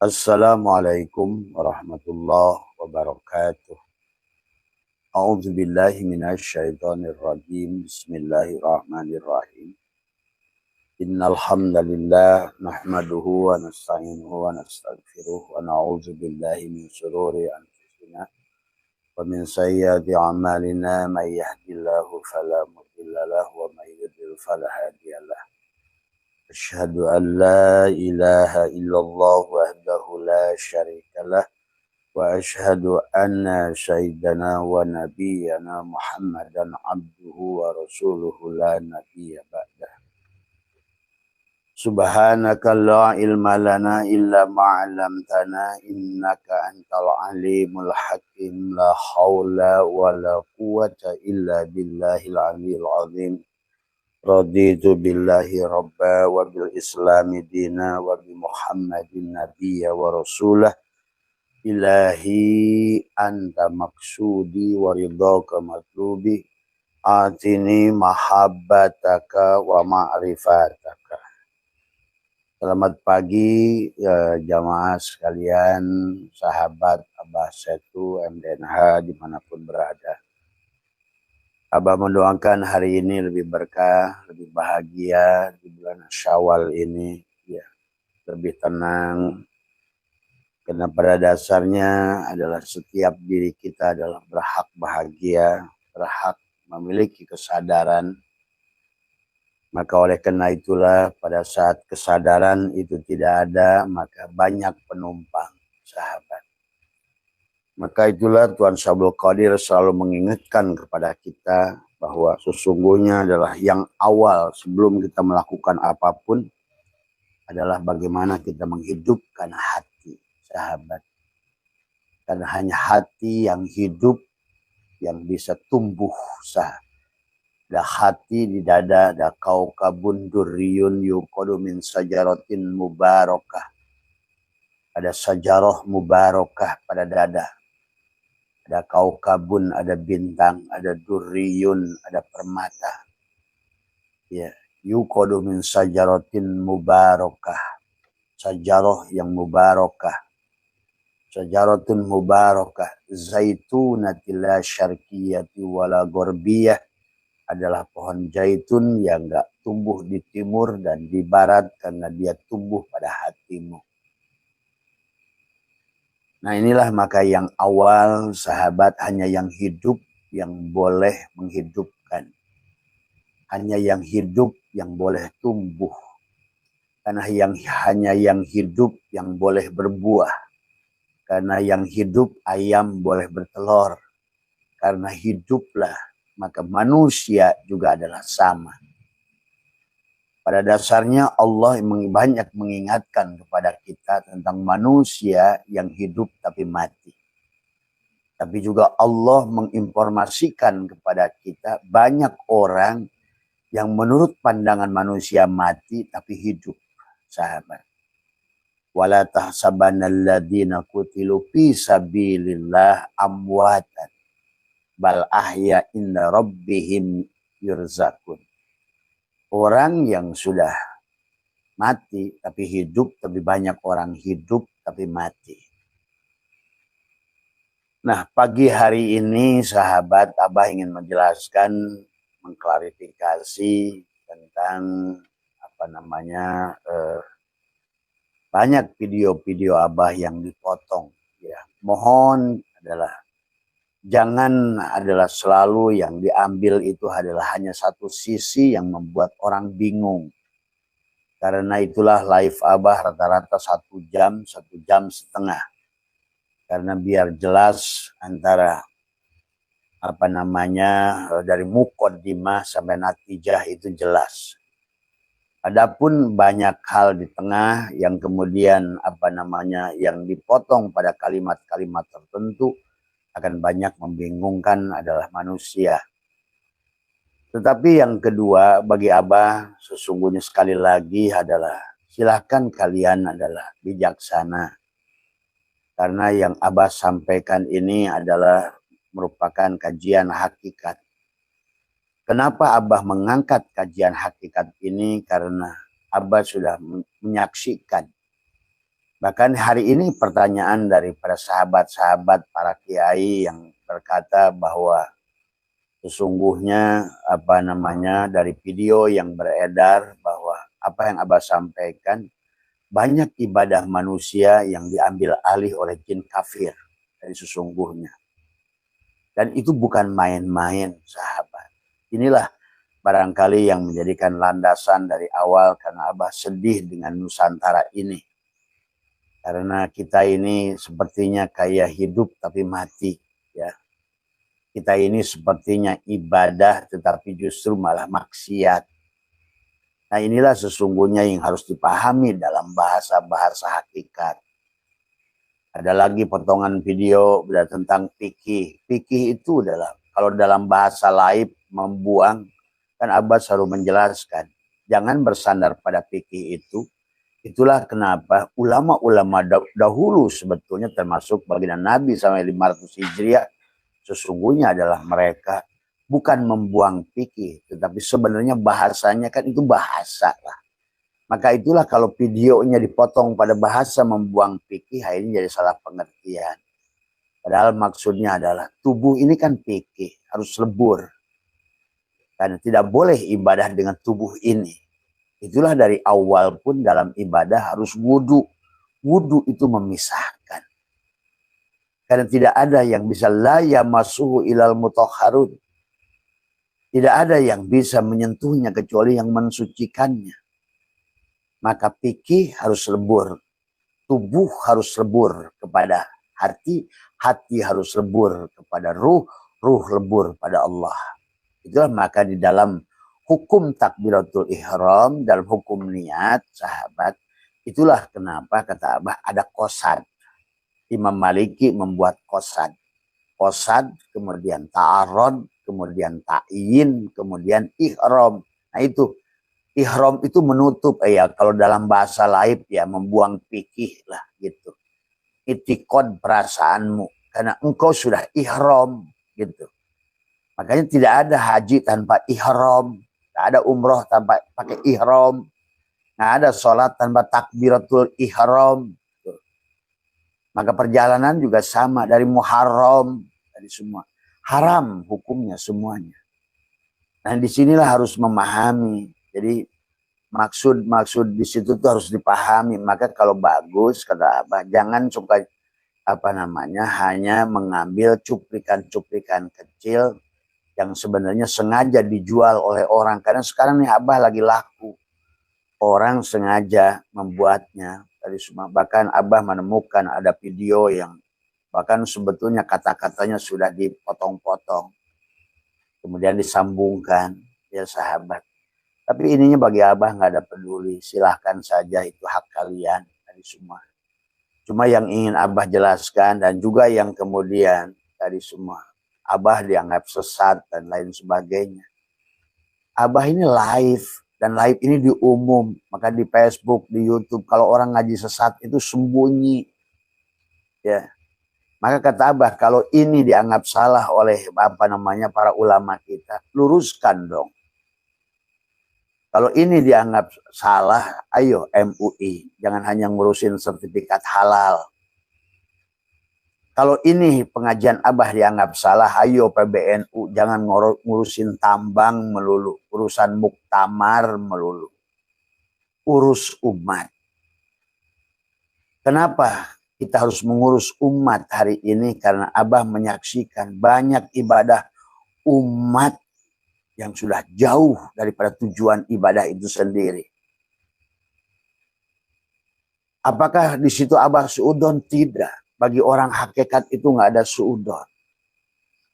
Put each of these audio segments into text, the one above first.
Assalamualaikum warahmatullahi wabarakatuh. A'udzu billahi minasy syaithanir rajim. Bismillahirrahmanirrahim. Innal hamdalillah nahmaduhu wa nasta'inuhu wa nastaghfiruh wa na'udzu billahi min shururi anfusina wa min sayyiati a'malina may yahdihillahu fala mudilla lahu wa may yudlil fala hadiya lahu. Asyhadu an la ilaha illallah wahdahu la syarika lah wa asyhadu anna sayyidana wa nabiyyana Muhammadan abduhu wa rasuluhu la nabiyya ba'dah. Subhanaka la ilma lana illa ma 'allamtana innaka antal alimul hakim la haula wa la quwwata illa billahil aliyyil azim. Raditu billahi rabba wa bil islami dina wa bi Muhammadin nabiyya wa rasulah. Ilahi anta maksudi wa ridhaka matlubi atini mahabbataka wa ma'rifataka. Selamat pagi jamaah sekalian, sahabat Abah Setu MDNH dimanapun berada. Abah mendoakan hari ini lebih berkah, lebih bahagia di bulan Syawal ini, ya, lebih tenang. Karena pada dasarnya adalah setiap diri kita adalah berhak bahagia, berhak memiliki kesadaran. Maka oleh karena itulah pada saat kesadaran itu tidak ada, maka banyak penumpang, sahabat. Maka itulah Tuhan Syabul Qadir selalu mengingatkan kepada kita bahwa sesungguhnya adalah yang awal sebelum kita melakukan apapun adalah bagaimana kita menghidupkan hati, sahabat. Karena hanya hati yang hidup yang bisa tumbuh, sahabat. Ada hati di dada, ada kaukabun durriyun yuqadu min sajaratin mubarakah. Ada sajarah mubarakah pada dada. Ada kaukabun, ada bintang, ada durriyun, ada permata. Ya, yuqadu min sajaratin mubarakah. Sajarah yang mubarakah. Sajaratun mubarakah. Zaitunati la syarqiyati wala gharbiyah. Adalah pohon zaitun yang enggak tumbuh di timur dan di barat karena dia tumbuh pada hatimu. Nah inilah maka yang awal, sahabat, hanya yang hidup yang boleh menghidupkan. Hanya yang hidup yang boleh tumbuh. Karena hanya yang hidup yang boleh berbuah. Karena yang hidup ayam boleh bertelur. Karena hiduplah maka manusia juga adalah sama. Pada dasarnya Allah banyak mengingatkan kepada kita tentang manusia yang hidup tapi mati. Tapi juga Allah menginformasikan kepada kita banyak orang yang menurut pandangan manusia mati tapi hidup, sahabat. Wala tahsabannalladzina qutilu fi sabilillah amwatan bal ahya inda rabbihim yurzakun. Orang yang sudah mati tapi hidup, tapi banyak orang hidup tapi mati. Nah, pagi hari ini sahabat, Abah ingin menjelaskan, mengklarifikasi tentang banyak video-video Abah yang dipotong. Ya, mohon adalah jangan adalah selalu yang diambil itu adalah hanya satu sisi yang membuat orang bingung. Karena itulah live Abah rata-rata 1 jam, 1,5 jam. Karena biar jelas antara dari muqaddimah sampai natijah itu jelas. Adapun banyak hal di tengah yang kemudian yang dipotong pada kalimat-kalimat tertentu akan banyak membingungkan adalah manusia. Tetapi yang kedua bagi Abah sesungguhnya sekali lagi adalah silahkan kalian adalah bijaksana. Karena yang Abah sampaikan ini adalah merupakan kajian hakikat. Kenapa Abah mengangkat kajian hakikat ini? Karena Abah sudah menyaksikan Bahkan hari ini pertanyaan daripada sahabat-sahabat para kiai yang berkata bahwa sesungguhnya dari video yang beredar bahwa apa yang Abah sampaikan, banyak ibadah manusia yang diambil alih oleh jin kafir dari sesungguhnya. Dan itu bukan main-main, sahabat. Inilah barangkali yang menjadikan landasan dari awal karena Abah sedih dengan Nusantara ini. Karena kita ini sepertinya kayak hidup tapi mati, ya. Kita ini sepertinya ibadah tetapi justru malah maksiat. Nah, inilah sesungguhnya yang harus dipahami dalam bahasa-bahasa hakikat. Ada lagi potongan video tentang fikih. Fikih itu adalah kalau dalam bahasa lain membuang, kan Abah selalu menjelaskan, jangan bersandar pada fikih itu. Itulah kenapa ulama-ulama dahulu sebetulnya termasuk baginda Nabi sampai 500 Hijriah sesungguhnya adalah mereka bukan membuang fikih, tetapi sebenarnya bahasanya kan itu bahasa lah. Maka itulah kalau videonya dipotong pada bahasa membuang fikih, ini jadi salah pengertian. Padahal maksudnya adalah tubuh ini kan fikih, harus lebur. Karena tidak boleh ibadah dengan tubuh ini. Itulah dari awal pun dalam ibadah harus wudhu. Wudhu itu memisahkan. Karena tidak ada yang bisa la yamassuhu ilal mutahharun. Tidak ada yang bisa menyentuhnya kecuali yang mensucikannya. Maka fikih harus lebur. Tubuh harus lebur kepada hati. Hati harus lebur kepada ruh. Ruh lebur pada Allah. Itulah maka di dalam hukum takbiratul ihram, dalam hukum niat, sahabat, itulah kenapa kata Abah ada qasad. Imam Maliki membuat qasad. Qasad, kemudian ta'arud, kemudian ta'yin, kemudian ihram. Nah itu, ihram itu menutup, ya kalau dalam bahasa lain ya membuang fikih lah gitu. Itikad perasaanmu, karena engkau sudah ihram gitu. Makanya tidak ada haji tanpa ihram. Tidak ada umroh tanpa pakai ihram. Tidak ada sholat tanpa takbiratul ihram. Maka perjalanan juga sama. Dari muharram. Dari semua. Haram hukumnya semuanya. Nah disinilah harus memahami. Jadi maksud di situ tuh harus dipahami. Maka kalau bagus kata Abah, jangan suka hanya mengambil cuplikan-cuplikan kecil yang sebenarnya sengaja dijual oleh orang. Karena sekarang nih Abah lagi laku. Orang sengaja membuatnya. Dari semua. Bahkan Abah menemukan ada video yang bahkan sebetulnya kata-katanya sudah dipotong-potong. Kemudian disambungkan. Ya sahabat. Tapi ininya bagi Abah nggak ada peduli. Silahkan saja, itu hak kalian. Dari semua. Cuma yang ingin Abah jelaskan dan juga yang kemudian dari semua. Abah dianggap sesat dan lain sebagainya. Abah ini live dan live ini di umum, maka di Facebook, di YouTube kalau orang ngaji sesat itu sembunyi. Ya. Maka kata Abah kalau ini dianggap salah oleh para ulama kita, luruskan dong. Kalau ini dianggap salah, ayo MUI, jangan hanya ngurusin sertifikat halal. Kalau ini pengajian Abah dianggap salah, ayo PBNU, jangan ngurusin tambang melulu, urusan muktamar melulu. Urus umat. Kenapa kita harus mengurus umat hari ini? Karena Abah menyaksikan banyak ibadah umat yang sudah jauh daripada tujuan ibadah itu sendiri. Apakah di situ Abah suudon? Tidak. Bagi orang hakikat itu nggak ada suudon.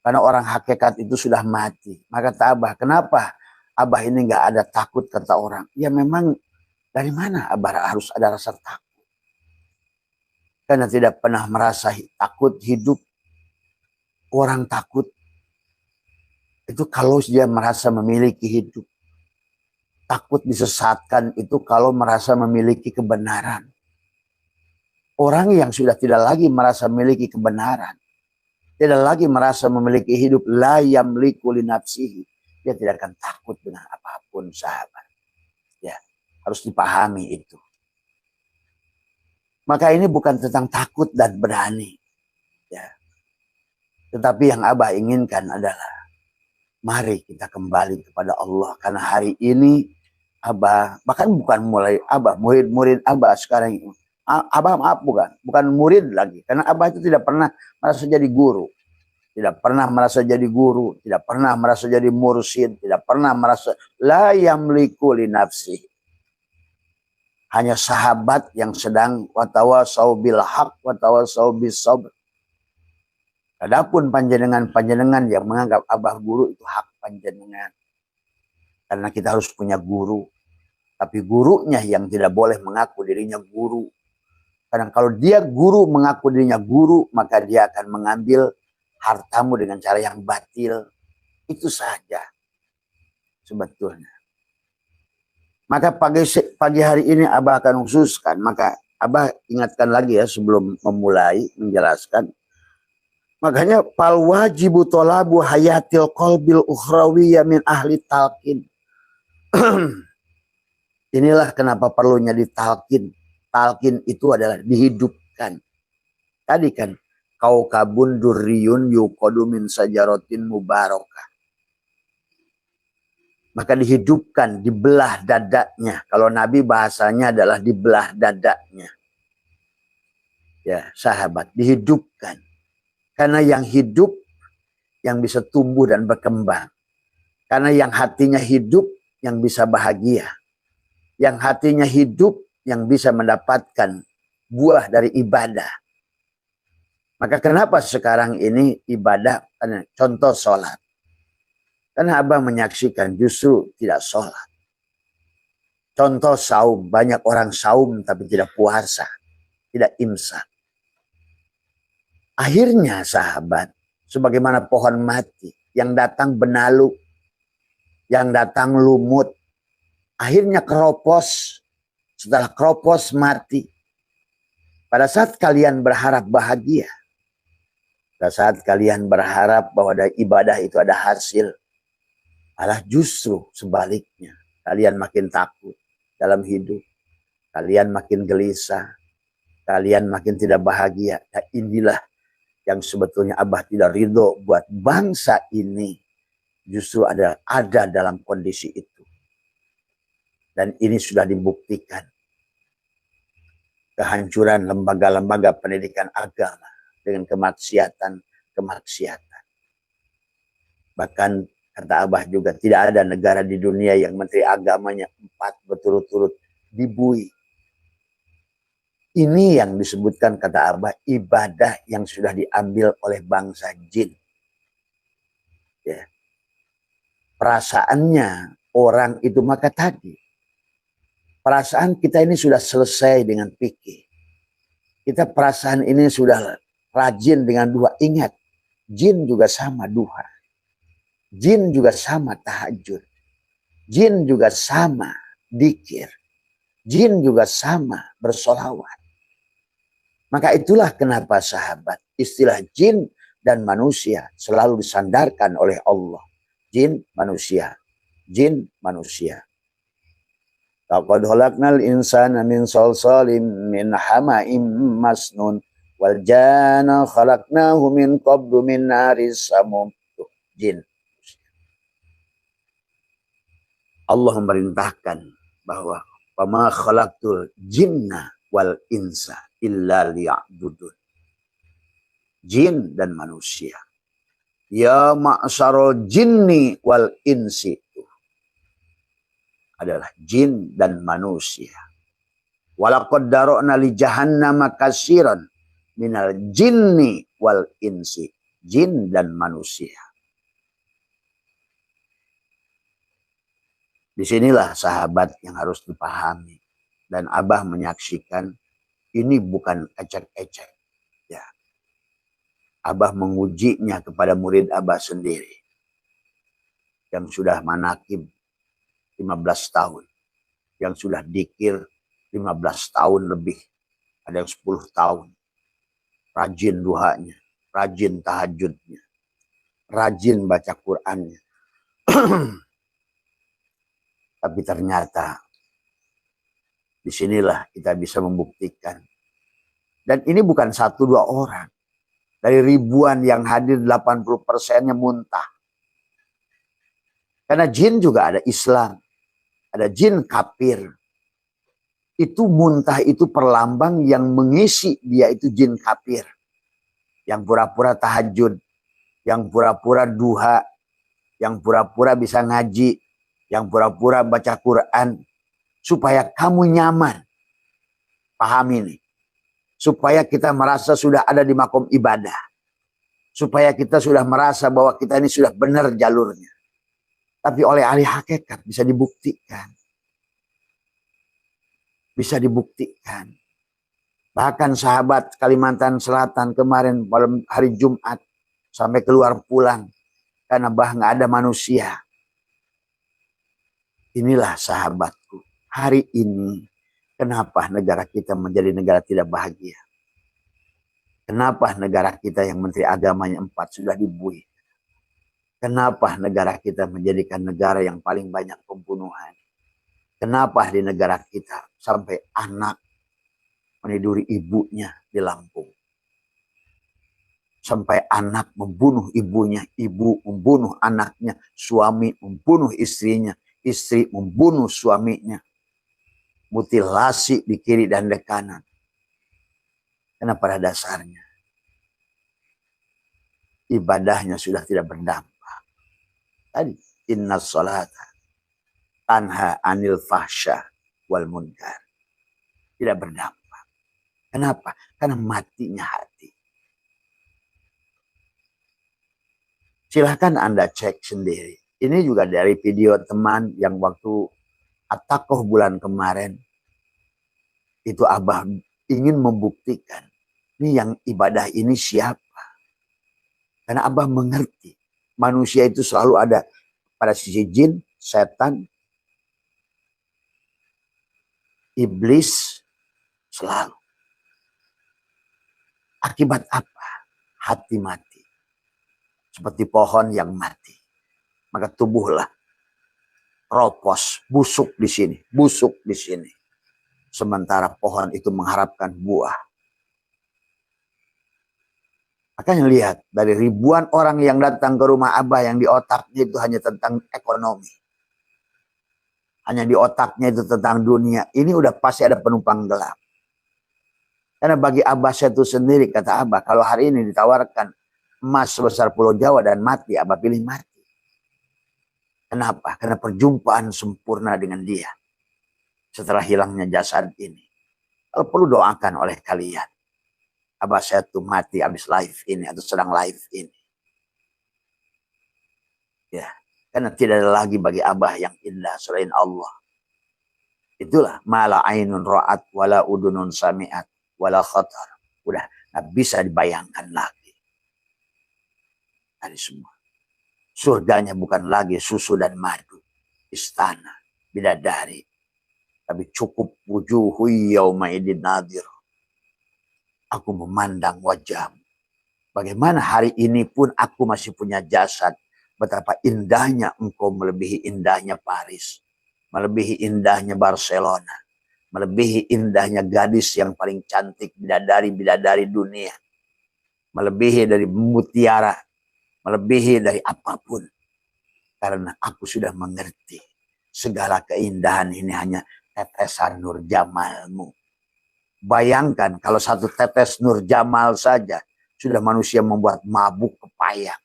Karena orang hakikat itu sudah mati. Maka kata Abah, kenapa Abah ini nggak ada takut kata orang? Ya memang dari mana Abah harus ada rasa takut? Karena tidak pernah merasa takut hidup. Orang takut itu kalau dia merasa memiliki hidup. Takut disesatkan itu kalau merasa memiliki kebenaran. Orang yang sudah tidak lagi merasa memiliki kebenaran, tidak lagi merasa memiliki hidup, la yamliku li nafsihi, dia tidak akan takut dengan apapun, sahabat. Ya, harus dipahami itu. Maka ini bukan tentang takut dan berani. Ya. Tetapi yang Abah inginkan adalah mari kita kembali kepada Allah. Karena hari ini Abah, bahkan bukan mulai Abah, murid-murid Abah sekarang ini. Abah maaf bukan murid lagi. Karena Abah itu tidak pernah merasa jadi guru. Tidak pernah merasa jadi guru. Tidak pernah merasa jadi mursyid. Tidak pernah merasa la yamliku li nafsi. Hanya sahabat yang sedang watawasau bil haq, watawasau bis sabr. Adapun panjenengan yang menganggap Abah guru itu hak panjenengan. Karena kita harus punya guru. Tapi gurunya yang tidak boleh mengaku dirinya guru. Karena kalau dia guru mengaku dirinya guru, maka dia akan mengambil hartamu dengan cara yang batil. Itu saja sebetulnya. Maka pagi hari ini Abah akan khususkan. Maka Abah ingatkan lagi ya sebelum memulai menjelaskan. Makanya fal wajibu tolabu hayatil qalbil ukhrawiyya min ahli talqin. Inilah kenapa perlunya ditalkin. Talkin itu adalah dihidupkan. Tadi kan kaukabun durriyun yuqadu min sajaratin mubarakah. Maka dihidupkan, dibelah dadanya. Kalau Nabi bahasanya adalah dibelah dadanya. Ya, sahabat, dihidupkan. Karena yang hidup, yang bisa tumbuh dan berkembang. Karena yang hatinya hidup, yang bisa bahagia. Yang hatinya hidup, yang bisa mendapatkan buah dari ibadah. Maka kenapa sekarang ini ibadah, contoh sholat. Karena Abah menyaksikan justru tidak sholat. Contoh saum, banyak orang saum tapi tidak puasa, tidak imsak. Akhirnya sahabat, sebagaimana pohon mati, yang datang benalu, yang datang lumut, akhirnya keropos, setelah keropos mati. Pada saat kalian berharap bahagia, pada saat kalian berharap bahwa dari ibadah itu ada hasil, malah justru sebaliknya. Kalian makin takut dalam hidup. Kalian makin gelisah. Kalian makin tidak bahagia. Nah, inilah yang sebetulnya Abah tidak ridho buat bangsa ini. Justru ada dalam kondisi itu. Dan ini sudah dibuktikan. Kehancuran lembaga-lembaga pendidikan agama dengan kemaksiatan. Bahkan kata Abah juga tidak ada negara di dunia yang menteri agamanya 4 berturut-turut dibui. Ini yang disebutkan kata Abah ibadah yang sudah diambil oleh bangsa jin. Ya. Perasaannya orang itu maka tadi. Perasaan kita ini sudah selesai dengan fikih. Kita perasaan ini sudah rajin dengan duha. Ingat, jin juga sama duha. Jin juga sama tahajud. Jin juga sama dzikir. Jin juga sama bersolawat. Maka itulah kenapa sahabat istilah jin dan manusia selalu disandarkan oleh Allah. Jin manusia. Jin manusia. Laqad khalaqnal insana min salsalin min hama'im masnun wal janna khalaqnahu min qablu min naris samum. Jin. Allah memerintahkan bahwa wama khalaqtul jinna wal insa illa liya'budun. Jin dan manusia. Ya ma'syarul jinni wal insi itu adalah jin dan manusia. Walaqad dara'na li jahannama katsiran minal jinni wal insi. Jin dan manusia. Disinilah sahabat yang harus dipahami. Dan Abah menyaksikan ini bukan ecek-ecek. Ya. Abah mengujinya kepada murid Abah sendiri. Yang sudah manakib 15 tahun. Yang sudah dikir 15 tahun lebih. Ada yang 10 tahun. Rajin duhanya. Rajin tahajudnya. Rajin baca Qur'annya. Tapi ternyata disinilah kita bisa membuktikan Dan ini bukan 1-2 orang. Dari ribuan yang hadir 80%-nya muntah. Karena jin juga ada Islam. Ada jin kafir. Itu muntah itu perlambang yang mengisi dia itu jin kafir. Yang pura-pura tahajud. Yang pura-pura duha. Yang pura-pura bisa ngaji. Yang pura-pura baca Quran. Supaya kamu nyaman. Pahami nih. Supaya kita merasa sudah ada di makom ibadah. Supaya kita sudah merasa bahwa kita ini sudah benar jalurnya. Tapi oleh ahli hakikat bisa dibuktikan. Bisa dibuktikan. Bahkan sahabat Kalimantan Selatan kemarin malam hari Jumat. Sampai keluar pulang. Karena nggak ada manusia. Inilah sahabatku. Hari ini. Kenapa negara kita menjadi negara tidak bahagia? Kenapa negara kita yang menteri agamanya 4 sudah dibuih? Kenapa negara kita menjadikan negara yang paling banyak pembunuhan? Kenapa di negara kita sampai anak meniduri ibunya di Lampung? Sampai anak membunuh ibunya, ibu membunuh anaknya, suami membunuh istrinya, istri membunuh suaminya. Mutilasi di kiri dan di kanan. Karena pada dasarnya ibadahnya sudah tidak berdampak. Tadi inna sholata tanha anil fahsya wal munkar. Tidak berdampak. Kenapa? Karena matinya hati. Silahkan Anda cek sendiri. Ini juga dari video teman yang waktu At-Taqoh bulan kemarin. Itu Abah ingin membuktikan. Ini yang ibadah ini siapa? Karena Abah mengerti. Manusia itu selalu ada pada sisi jin, setan, iblis, selalu. Akibat apa? Hati mati. Seperti pohon yang mati. Maka tubuhlah ropos, busuk di sini, busuk di sini. Sementara pohon itu mengharapkan buah. Makanya lihat, dari ribuan orang yang datang ke rumah Abah yang di otaknya itu hanya tentang ekonomi. Hanya di otaknya itu tentang dunia. Ini udah pasti ada penumpang gelap. Karena bagi Abah itu sendiri, kata Abah, kalau hari ini ditawarkan emas sebesar Pulau Jawa dan mati, Abah pilih mati. Kenapa? Karena perjumpaan sempurna dengan dia. Setelah hilangnya jasad ini. Kalau perlu doakan oleh kalian. Abah saya tuh mati habis live ini atau sedang live ini. Ya, karena tidak ada lagi bagi Abah yang indah selain Allah. Itulah mala ainun ra'at wala udunun sami'at wala khatar. Udah nggak bisa dibayangkan lagi. Tadi semua. Surganya bukan lagi susu dan madu, istana, bidadari, tapi cukup wujuhu yauma idin nadir. Aku memandang wajahmu. Bagaimana hari ini pun aku masih punya jasad. Betapa indahnya engkau melebihi indahnya Paris. Melebihi indahnya Barcelona. Melebihi indahnya gadis yang paling cantik bidadari-bidadari dunia. Melebihi dari mutiara. Melebihi dari apapun. Karena aku sudah mengerti. Segala keindahan ini hanya tetesan nur jamalmu. Bayangkan kalau satu tetes nur jamal saja sudah manusia membuat mabuk kepayang.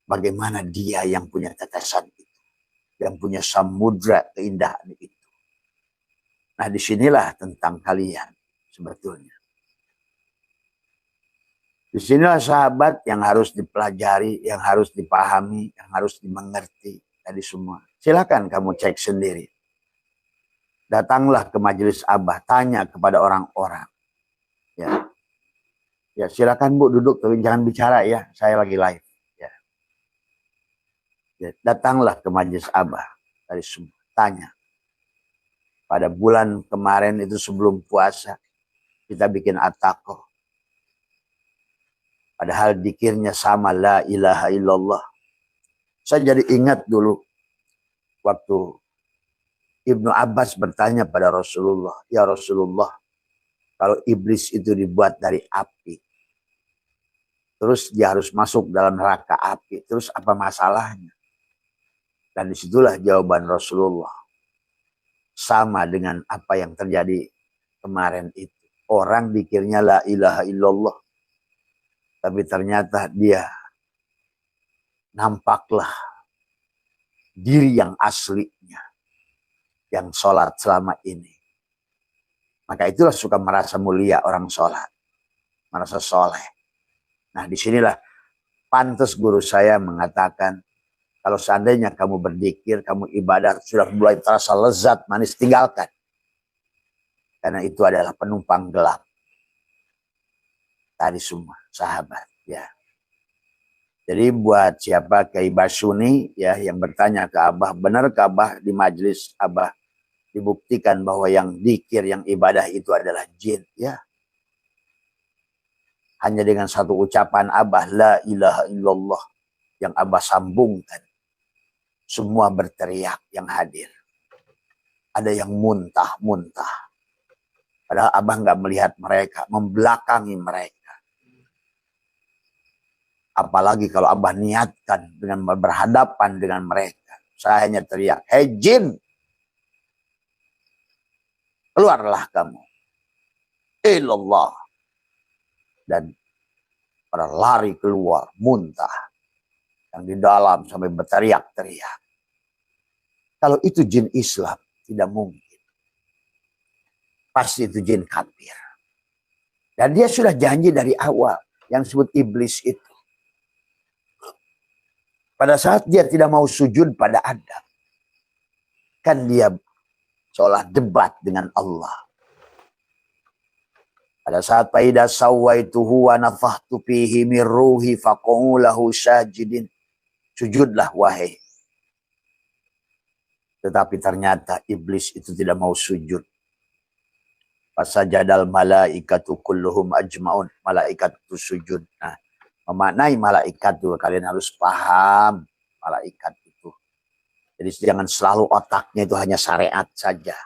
Bagaimana dia yang punya tetesan itu. Yang punya samudra keindahan itu. Nah disinilah tentang kalian sebetulnya. Disinilah sahabat yang harus dipelajari, yang harus dipahami, yang harus dimengerti tadi semua. Silakan kamu cek sendiri. Datanglah ke majelis Abah, tanya kepada orang-orang. Ya. Ya, silakan Bu duduk, tapi jangan bicara ya, saya lagi live. Ya. Ya, datanglah ke majelis Abah tadi semua, tanya. Pada bulan kemarin itu sebelum puasa, kita bikin At-Taqoh. Padahal dikirnya sama, la ilaha illallah. Saya jadi ingat dulu waktu Ibnu Abbas bertanya pada Rasulullah, ya Rasulullah, Kalau iblis itu dibuat dari api, terus dia harus masuk dalam neraka api, terus apa masalahnya? Dan disitulah jawaban Rasulullah. Sama dengan apa yang terjadi kemarin itu. Orang pikirnya la ilaha illallah. Tapi ternyata dia nampaklah diri yang aslinya. Yang sholat selama ini. Maka itulah suka merasa mulia orang sholat. Merasa soleh. Nah disinilah pantas guru saya mengatakan, kalau seandainya kamu berzikir, kamu ibadah, sudah mulai terasa lezat, manis, tinggalkan. Karena itu adalah penumpang gelap. Tadi semua, sahabat. Ya. Jadi buat siapa Kiai Basuni ya yang bertanya ke Abah, benar ke Abah di majelis Abah dibuktikan bahwa yang zikir, yang ibadah itu adalah jin? Ya. Hanya dengan satu ucapan Abah, la ilaha illallah, yang Abah sambungkan. Semua berteriak yang hadir. Ada yang muntah-muntah. Padahal Abah nggak melihat mereka, membelakangi mereka. Apalagi kalau Abah niatkan dengan berhadapan dengan mereka. Saya hanya teriak, hei jin, keluarlah kamu. Ilallah. Dan pada lari keluar, muntah. Yang di dalam sampai berteriak-teriak. Kalau itu jin Islam, tidak mungkin. Pasti itu jin kafir. Dan dia sudah janji dari awal, yang disebut iblis itu. Pada saat dia tidak mau sujud pada Adam. Kan dia seolah debat dengan Allah. Pada saat faida sawaituhu wa nafakhtu fihi min ruhi faq'u lahu sajidin. Sujudlah wahai. Tetapi ternyata iblis itu tidak mau sujud. Fasajadal malaikatu kulluhum ajmaun. Malaikat itu sujud. Nah, memaknai malaikat itu kalian harus paham malaikat itu. Jadi jangan selalu otaknya itu hanya syariat saja.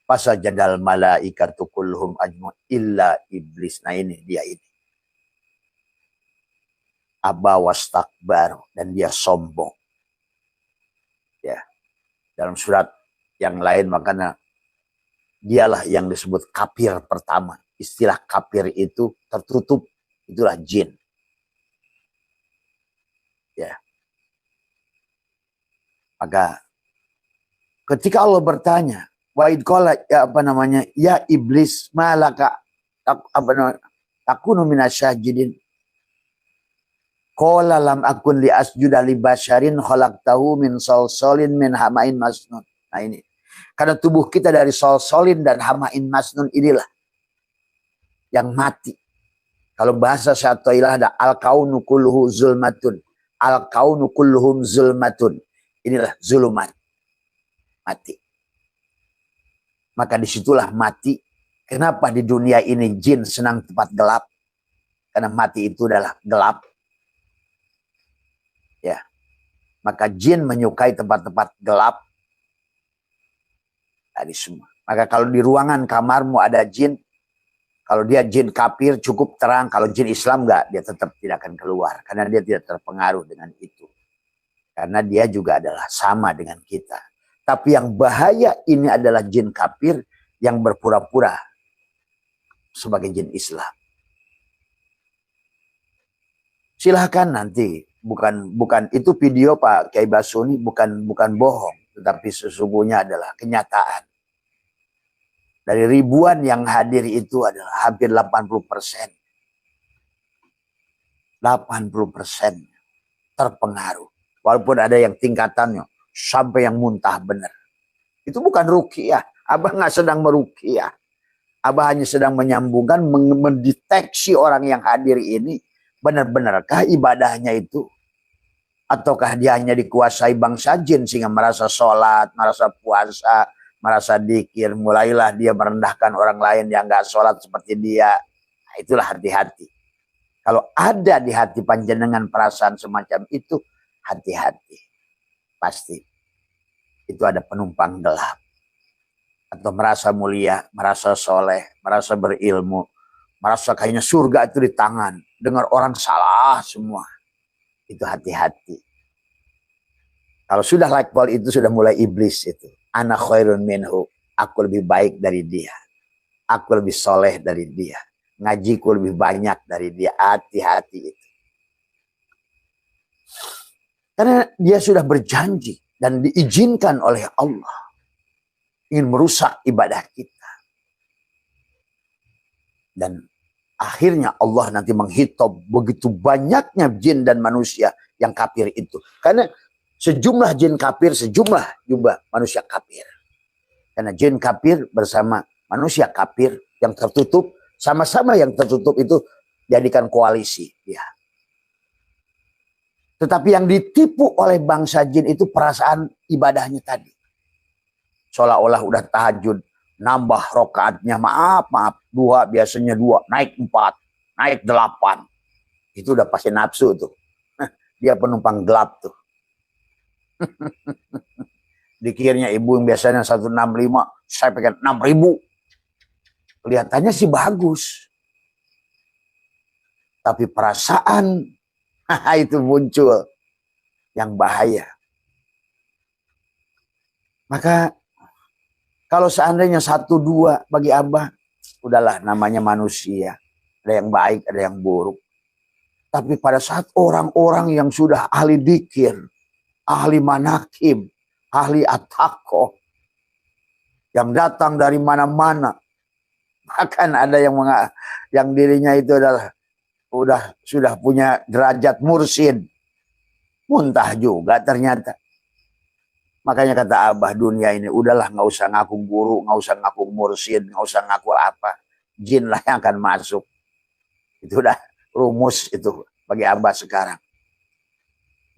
Fasajadal malaikatu kulluhum ajmaun illa iblis. Nah ini dia ini. Aba wastakbar, dan dia sombong. Ya. Dalam surat yang lain makanya dialah yang disebut kafir pertama. Istilah kafir itu tertutup, itulah jin. Ya. Maka ketika Allah bertanya, wa'id qala ya apa namanya? Ya iblis malaka apa namanya? Takunu minasyajidin. Qala lam akun li asjuda li basyarin khalaqtahu min salsalin min hamain masnun. Nah ini. Karena tubuh kita dari salsalin dan hamain masnun inilah yang mati. Kalau bahasa Syai'illah ada al-kaunu kulluhu zulmatun. Al-kaunu kulluhum zulmatun. Inilah zulumat. Mati. Maka disitulah mati. Kenapa di dunia ini jin senang tempat gelap? Karena mati itu adalah gelap. Ya, maka jin menyukai tempat-tempat gelap. Tadi semua. Maka kalau di ruangan kamarmu ada jin, kalau dia jin kafir cukup terang. Kalau jin Islam enggak, dia tetap tidak akan keluar. Karena dia tidak terpengaruh dengan itu. Karena dia juga adalah sama dengan kita. Tapi yang bahaya ini adalah jin kafir yang berpura-pura sebagai jin Islam. Silahkan nanti. Bukan itu video Pak Kiai Basuni bukan bohong, tetapi sesungguhnya adalah kenyataan. Dari ribuan yang hadir itu adalah hampir 80%. 80% terpengaruh. Walaupun ada yang tingkatannya sampai yang muntah benar. Itu bukan ruqyah. Abah nggak sedang meruqyah. Abah hanya sedang menyambungkan, mendeteksi orang yang hadir ini. Benar-benarkah ibadahnya itu? Ataukah dia hanya dikuasai bangsa jin sehingga merasa sholat, merasa puasa, merasa dzikir. Mulailah dia merendahkan orang lain yang gak sholat seperti dia. Nah, itulah hati-hati. Kalau ada di hati panjenengan perasaan semacam itu, hati-hati. Pasti. Itu ada penumpang gelap. atau merasa mulia, merasa soleh, merasa berilmu, merasa kayaknya surga itu di tangan, dengar orang salah semua, itu hati-hati. Kalau sudah lakbal itu sudah mulai iblis itu. Ana khairun minhu, aku lebih baik dari dia, aku lebih soleh dari dia, ngajiku lebih banyak dari dia. Hati-hati itu. Karena dia sudah berjanji dan diizinkan oleh Allah ingin merusak ibadah kita. Dan akhirnya Allah nanti menghitung begitu banyaknya jin dan manusia yang kafir itu. Karena sejumlah jin kafir, sejumlah juga manusia kafir. Karena jin kafir bersama manusia kafir yang tertutup, sama-sama yang tertutup itu jadikan koalisi. Ya. Tetapi yang ditipu oleh bangsa jin itu perasaan ibadahnya tadi. Seolah-olah udah tahajud, nambah rokaatnya, maaf, 2, biasanya 2, naik 4, naik 8. Itu udah pasti nafsu tuh. Dia penumpang gelap tuh. Dikirnya ibu yang biasanya 165, saya pengen 6.000. Kelihatannya sih bagus. Tapi perasaan itu muncul yang bahaya. Maka kalau seandainya 1, 2 bagi Abah, udahlah namanya manusia. Ada yang baik, ada yang buruk. Tapi pada saat orang-orang yang sudah ahli dzikir, ahli manakib, ahli ataqo, yang datang dari mana-mana, bahkan ada yang dirinya itu adalah sudah punya derajat mursyid, muntah juga ternyata. Makanya kata Abah, dunia ini udahlah nggak usah ngaku guru, nggak usah ngaku mursyid, nggak usah ngaku apa, jin lah yang akan masuk. Itu udah rumus itu bagi Abah sekarang.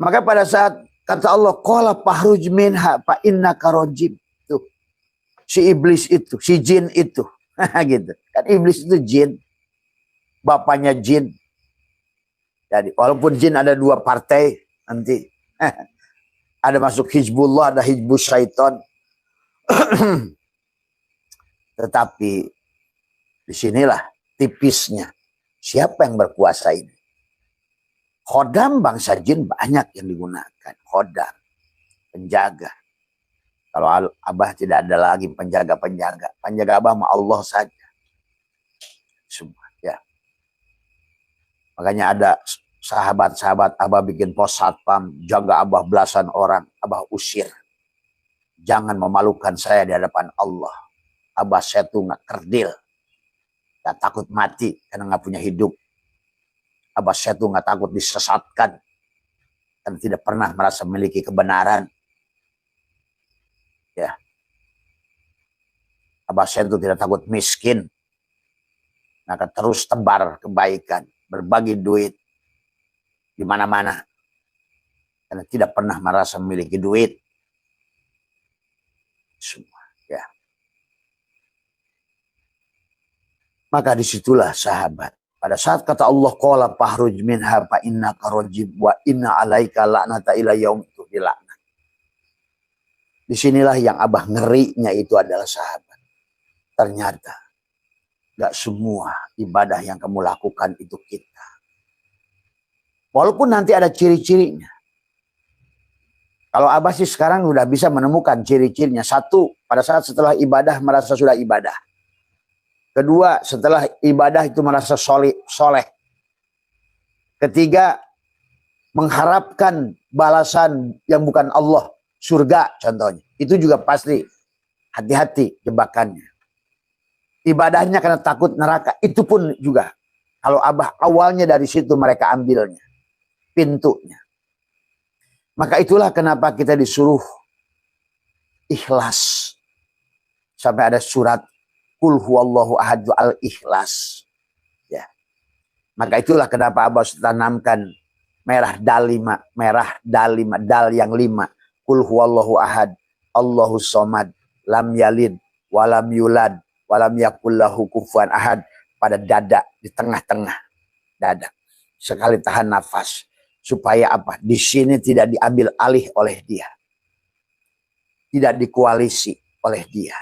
Maka pada saat kata Allah, qala fahruj minha fa innaka rajim. Tuh. Si iblis itu, si jin itu. Gitu. Kan iblis itu jin. Bapaknya jin. Jadi walaupun jin ada 2 partai nanti. Ada masuk Hizbullah, ada Hizbus Syaiton. Tetapi disinilah tipisnya. Siapa yang berkuasa ini? Khodam bangsa jin banyak yang digunakan. Khodam, penjaga. Kalau Abah tidak ada lagi penjaga-penjaga. Penjaga Abah sama Allah saja. Semua, ya. Makanya ada sahabat-sahabat Abah bikin pos satpam, jaga Abah belasan orang, Abah usir. Jangan memalukan saya di hadapan Allah. Abah saya tuh nggak kerdil, nggak takut mati karena nggak punya hidup. Abah saya tuh nggak takut disesatkan dan tidak pernah merasa memiliki kebenaran. Ya, Abah saya tuh tidak takut miskin, akan terus tebar kebaikan, berbagi duit di mana-mana, karena tidak pernah merasa memiliki duit. Semua, ya. Maka disitulah sahabat. Pada saat kata Allah, qala fahruj minha fa innaka rajim wa inna alaika la'nata ila yaum itu dilaknat. Disinilah yang Abah ngerinya itu adalah sahabat. Ternyata gak semua ibadah yang kamu lakukan itu kita. Walaupun nanti ada ciri-cirinya. Kalau Abah sih sekarang udah bisa menemukan ciri-cirinya. 1, pada saat setelah ibadah merasa sudah ibadah. 2, setelah ibadah itu merasa soleh. 3, mengharapkan balasan yang bukan Allah. Surga contohnya. Itu juga pasti. Hati-hati jebakannya. Ibadahnya karena takut neraka. Itu pun juga. Kalau Abah awalnya dari situ mereka ambilnya. Pintunya. Maka itulah kenapa kita disuruh ikhlas. Sampai ada surat Qul huwallahu ahad al-ikhlas. Ya. Maka itulah kenapa Abah tanamkan merah dal 5, dal yang 5. Qul huwallahu ahad, Allahus somad, lam yalid, walam yulad, walam yakul lahu kufuwan ahad, pada dada, di tengah-tengah dada. Sekali tahan nafas. Supaya apa? Di sini tidak diambil alih oleh dia. Tidak dikoalisi oleh dia.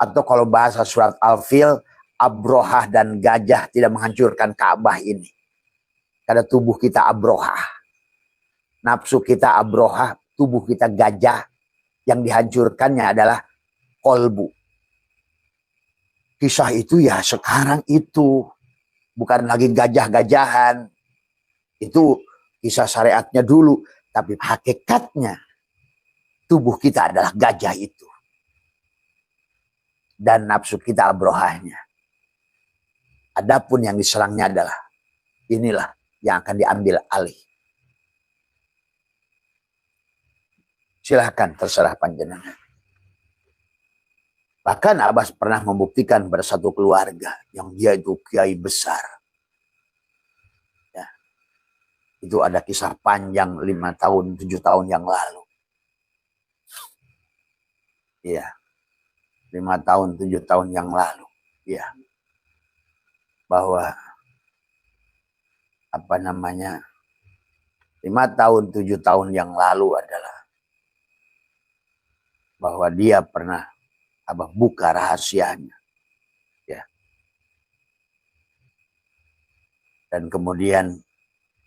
Atau kalau bahasa surat Al-Fil, Abrohah dan gajah tidak menghancurkan Ka'bah ini. Karena tubuh kita Abrohah. Nafsu kita Abrohah, tubuh kita gajah. Yang dihancurkannya adalah kolbu. Kisah itu ya sekarang itu. Bukan lagi gajah-gajahan. Itu kisah syariatnya dulu. Tapi hakikatnya tubuh kita adalah gajah itu. Dan nafsu kita Abrohahnya. Adapun yang diserangnya adalah inilah yang akan diambil alih. Silahkan terserah panjenengan. Bahkan Abbas pernah membuktikan pada satu keluarga yang dia itu kiai besar. Ya. Itu ada kisah panjang 5 tahun, 7 tahun yang lalu. Iya. 5 tahun, 7 tahun yang lalu. Ya. Bahwa 5 tahun, 7 tahun yang lalu adalah bahwa dia pernah buka rahasianya. Ya. Dan kemudian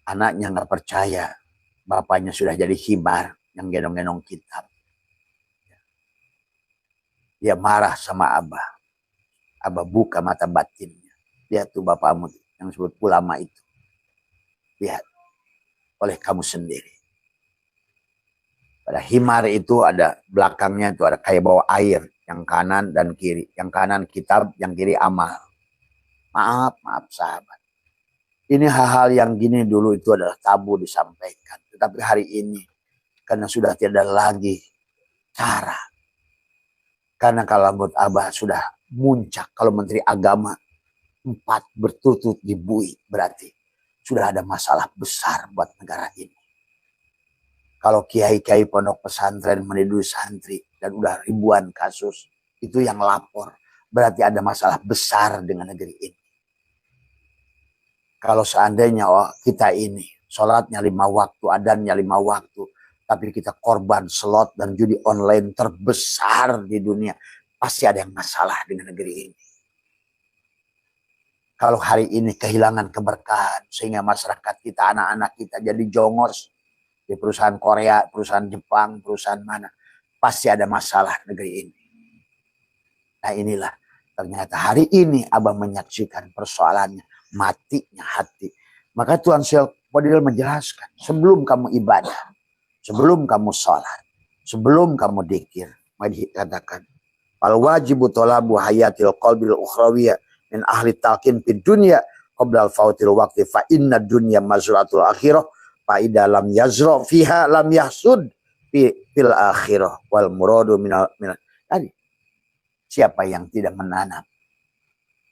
anaknya nggak percaya. Bapaknya sudah jadi himar yang gendong-gendong kitab. Dia marah sama Abah. Abah buka mata batinnya. Lihat tuh bapakmu yang disebut ulama itu. Lihat. Oleh kamu sendiri. Pada himar itu ada belakangnya itu ada kayak bawa air. Yang kanan dan kiri. Yang kanan kitab, yang kiri amal. Maaf sahabat. Ini hal-hal yang gini dulu itu adalah tabu disampaikan. Tetapi hari ini karena sudah tidak lagi cara. Karena kalau menurut Abah sudah muncak. Kalau Menteri Agama 4 berturut-turut dibui. Berarti sudah ada masalah besar buat negara ini. Kalau kiai-kiai pondok pesantren mendidik santri. Dan udah ribuan kasus. Itu yang lapor. Berarti ada masalah besar dengan negeri ini. Kalau seandainya kita ini. Sholatnya 5 waktu. Adanya 5 waktu. Tapi kita korban slot dan judi online terbesar di dunia. Pasti ada yang masalah dengan negeri ini. Kalau hari ini kehilangan keberkahan. Sehingga masyarakat kita, anak-anak kita jadi jongos. Di perusahaan Korea, perusahaan Jepang, perusahaan mana. Pasti ada masalah negeri ini. Nah inilah. Ternyata hari ini Abah menyaksikan persoalannya. Matinya hati. Maka Tuhan Syekh Fadil menjelaskan. Sebelum kamu ibadah. Sebelum kamu sholat, sebelum kamu dzikir, mari katakan, fal wajibu talabu hayatil qalbil ukhrawiyah min ahli talqin fid dunya qabla al fautil waqti fa inna dunya mazratul akhirah fa idza lam yazra fiha lam yahsud fil akhirah wal muradu minal tadi. Siapa yang tidak menanam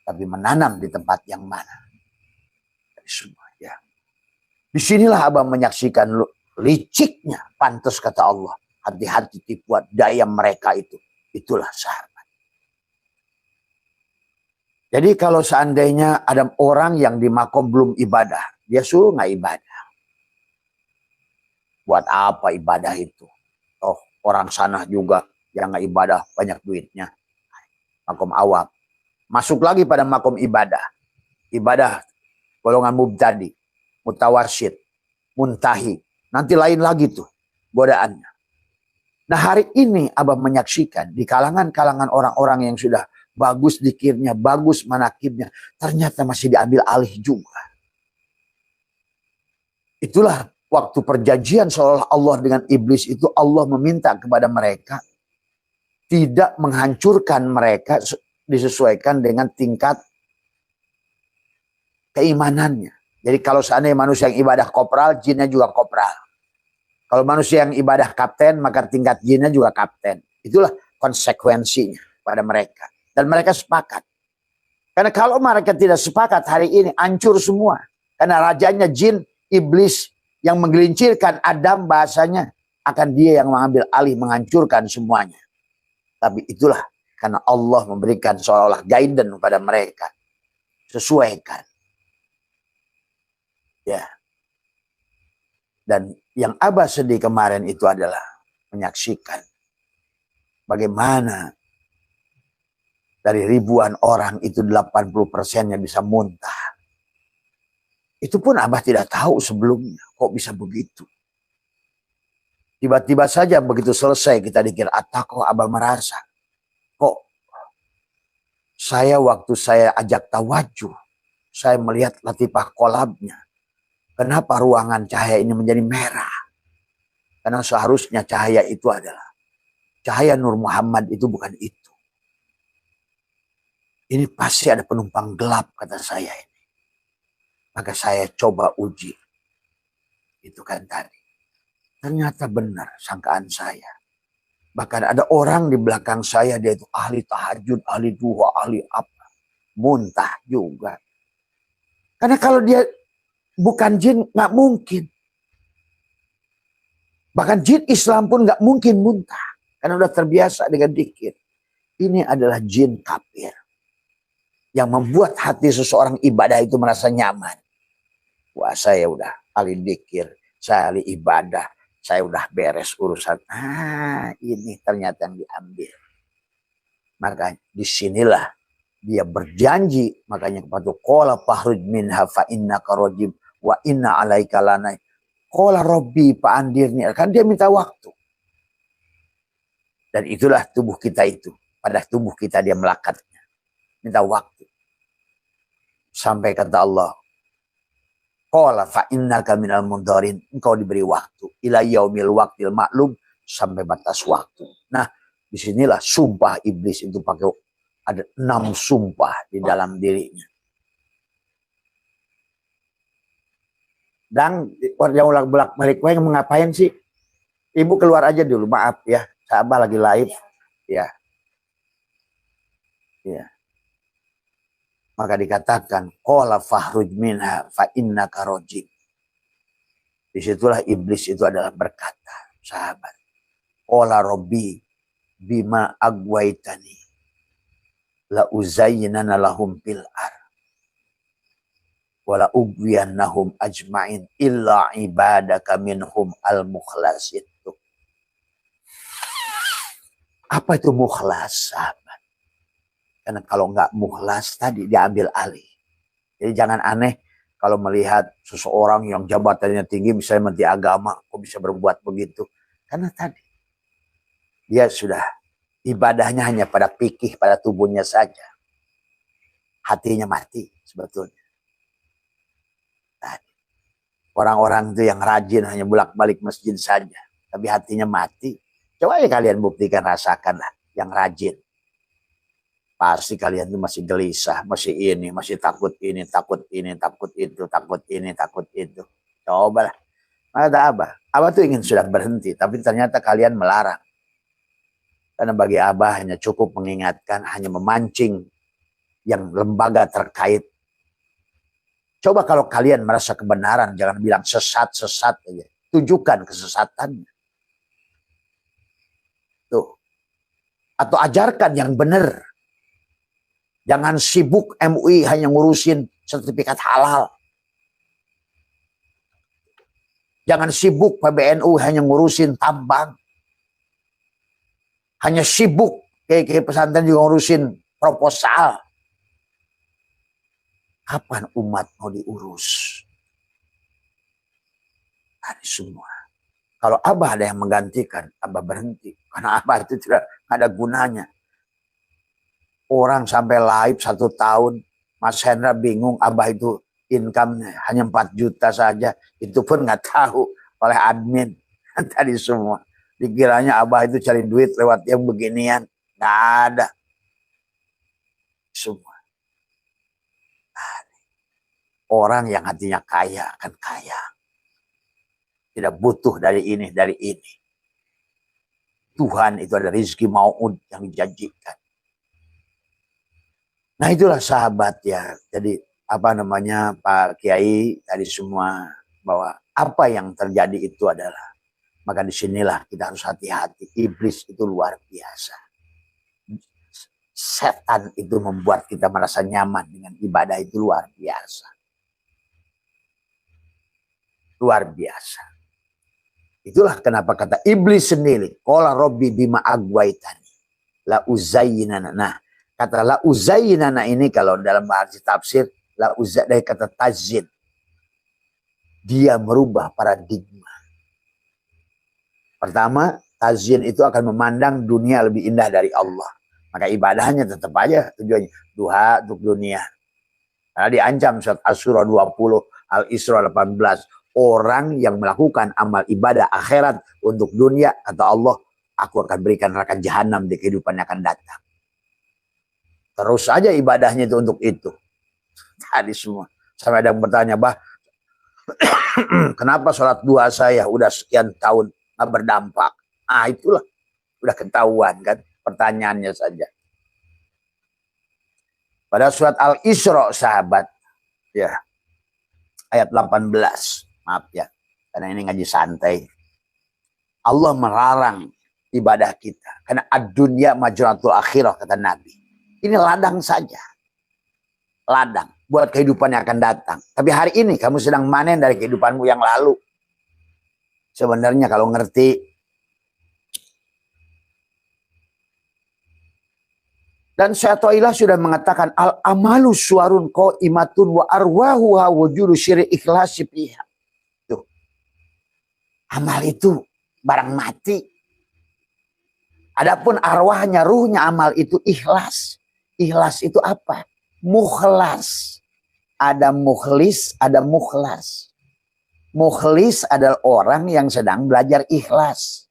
tapi menanam di tempat yang mana? Semua ya. Disinilah Abah menyaksikan liciknya, pantas kata Allah. Hati-hati tipuan daya mereka itu. Itulah sahabat. Jadi kalau seandainya ada orang yang di makom belum ibadah. Dia suruh nggak ibadah. Buat apa ibadah itu? Oh orang sana juga yang nggak ibadah banyak duitnya. Makom awam. Masuk lagi pada makom ibadah. Ibadah golongan mubtadi, mutawarsyid, muntahi. Nanti lain lagi tuh godaannya. Nah hari ini Abah menyaksikan di kalangan-kalangan orang-orang yang sudah bagus dzikirnya, bagus manakibnya. Ternyata masih diambil alih juga. Itulah waktu perjanjian seolah Allah dengan iblis itu Allah meminta kepada mereka. Tidak menghancurkan mereka disesuaikan dengan tingkat keimanannya. Jadi kalau seandainya manusia yang ibadah kopral, jinnya juga kopral. Kalau manusia yang ibadah kapten, maka tingkat jinnya juga kapten. Itulah konsekuensinya pada mereka. Dan mereka sepakat. Karena kalau mereka tidak sepakat hari ini, hancur semua. Karena rajanya jin, iblis yang menggelincirkan Adam bahasanya, akan dia yang mengambil alih, menghancurkan semuanya. Tapi itulah karena Allah memberikan seolah-olah guidance kepada mereka. Sesuaikan. Ya. Dan yang Abah sedih kemarin itu adalah menyaksikan bagaimana Dari ribuan orang itu 80%-nya bisa muntah. Itu pun Abah tidak tahu sebelumnya. Kok bisa begitu? Tiba-tiba saja begitu selesai kita dikir ataqo, Abah merasa. Kok waktu saya ajak tawajuh, saya melihat latifah kolabnya. Kenapa ruangan cahaya ini menjadi merah? Karena seharusnya cahaya itu adalah cahaya Nur Muhammad, itu bukan itu. Ini pasti ada penumpang gelap, kata saya ini. Maka saya coba uji. Itu kan tadi. Ternyata benar sangkaan saya. Bahkan ada orang di belakang saya, dia itu ahli tahajud, ahli duha, ahli apa. Muntah juga. Karena kalau dia bukan jin, nggak mungkin. Bahkan jin Islam pun nggak mungkin muntah. Karena udah terbiasa dengan dikir. Ini adalah jin kafir. Yang membuat hati seseorang ibadah itu merasa nyaman. Wah, saya udah ahli dikir, saya ahli ibadah, saya udah beres urusan. Ini ternyata yang diambil. Maka disinilah dia berjanji. Makanya kepada qala fahruj minha fa innaka rajim wa inna alaika lanai. Qala rabbi fa'andirni. Kan dia minta waktu. Dan itulah tubuh kita itu. Pada tubuh kita dia melakatnya. Minta waktu. Sampai kata Allah, qala fa innaka minal mundharin. Engkau diberi waktu. Ila yaumil waqtil maklum. Sampai batas waktu. Nah, disinilah sumpah iblis itu pakai ada 6 sumpah di dalam dirinya. Dan yang bolak balik ngapain sih? Ibu keluar aja dulu, maaf ya. Abah lagi live. Ya. Ya. Maka dikatakan qala fahruj minha fa innaka rajim. Disitulah iblis itu adalah berkata, sahabat. Qala rabbi bima agwaitani la uzayyinana lahum fil ar wa la ubwiyannahum ajmain illa ibadaka minhum al mukhlasin. Apa itu mukhlas, sahabat? Karena kalau nggak mukhlas tadi diambil alih. Jadi jangan aneh kalau melihat seseorang yang jabatannya tinggi, misalnya Menteri Agama, kok bisa berbuat begitu? Karena tadi dia sudah ibadahnya hanya pada fikih, pada tubuhnya saja. Hatinya mati sebetulnya. Orang-orang itu yang rajin hanya bolak-balik masjid saja, tapi hatinya mati. Coba ya kalian buktikan, rasakanlah yang rajin. Pasti kalian itu masih gelisah, masih ini, masih takut ini, takut ini, takut itu, takut ini, takut itu. Cobalah. Maka Abah tuh ingin sudah berhenti, tapi ternyata kalian melarang. Karena bagi Abah hanya cukup mengingatkan, hanya memancing yang lembaga terkait. Coba kalau kalian merasa kebenaran, jangan bilang sesat-sesat aja. Tunjukkan kesesatannya. Tuh. Atau ajarkan yang benar. Jangan sibuk MUI hanya ngurusin sertifikat halal. Jangan sibuk PBNU hanya ngurusin tambang. Hanya sibuk kayak pesantren juga ngurusin proposal. Kapan umat mau diurus? Hari semua. Kalau Abah ada yang menggantikan, Abah berhenti. Karena Abah itu tidak ada gunanya. Orang sampai live 1 tahun, Mas Hendra bingung, Abah itu income-nya hanya 4 juta saja. Itu pun nggak tahu oleh admin. Tadi semua. Dikiranya Abah itu cari duit lewat yang beginian. Nggak ada. Semua. Orang yang hatinya kaya akan kaya. Tidak butuh dari ini, dari ini. Tuhan itu ada rezeki mau'ud yang dijanjikan. Nah itulah sahabat ya. Jadi apa namanya Pak Kiai tadi semua, bahwa apa yang terjadi itu adalah, maka disinilah kita harus hati-hati. Iblis itu luar biasa. Setan itu membuat kita merasa nyaman dengan ibadah, itu luar biasa. Luar biasa. Itulah kenapa kata iblis sendiri, qala rabbi bima agwaitani la uzayyinana. Nah, Kata la uzayyinana ini kalau dalam bahasa tafsir la uzza dari kata tazyin. Dia merubah paradigma. Pertama, tazyin itu akan memandang dunia lebih indah dari Allah. Maka ibadahnya tetap aja tujuannya duha untuk dunia. Karena diancam surat Asy-Syura 20, Al-Isra 18. Orang yang melakukan amal ibadah akhirat untuk dunia, kata Allah, aku akan berikan neraka jahanam di kehidupan yang akan datang. Terus saja ibadahnya itu untuk itu. Tadi semua. Sampai ada yang bertanya, bah, kenapa sholat duha saya udah sekian tahun nggak berdampak? Ah, itulah. Udah ketahuan kan pertanyaannya saja. Pada surat Al-Isra, sahabat, ya, ayat 18. Maaf ya, karena ini ngaji santai. Allah melarang ibadah kita. Karena ad-dunya majratul akhirah, kata Nabi. Ini ladang saja. Ladang buat kehidupan yang akan datang. Tapi hari ini kamu sedang manen dari kehidupanmu yang lalu. Sebenarnya kalau ngerti. Dan Syaitanillah sudah mengatakan al-amalu suwarun qaimatun wa arwahuha wujudu syiri ikhlasi fiha. Tuh. Amal itu barang mati. Adapun arwahnya, ruhnya amal itu ikhlas. Ikhlas itu apa? Mukhlas. Ada mukhlis, ada mukhlas. Mukhlis adalah orang yang sedang belajar ikhlas.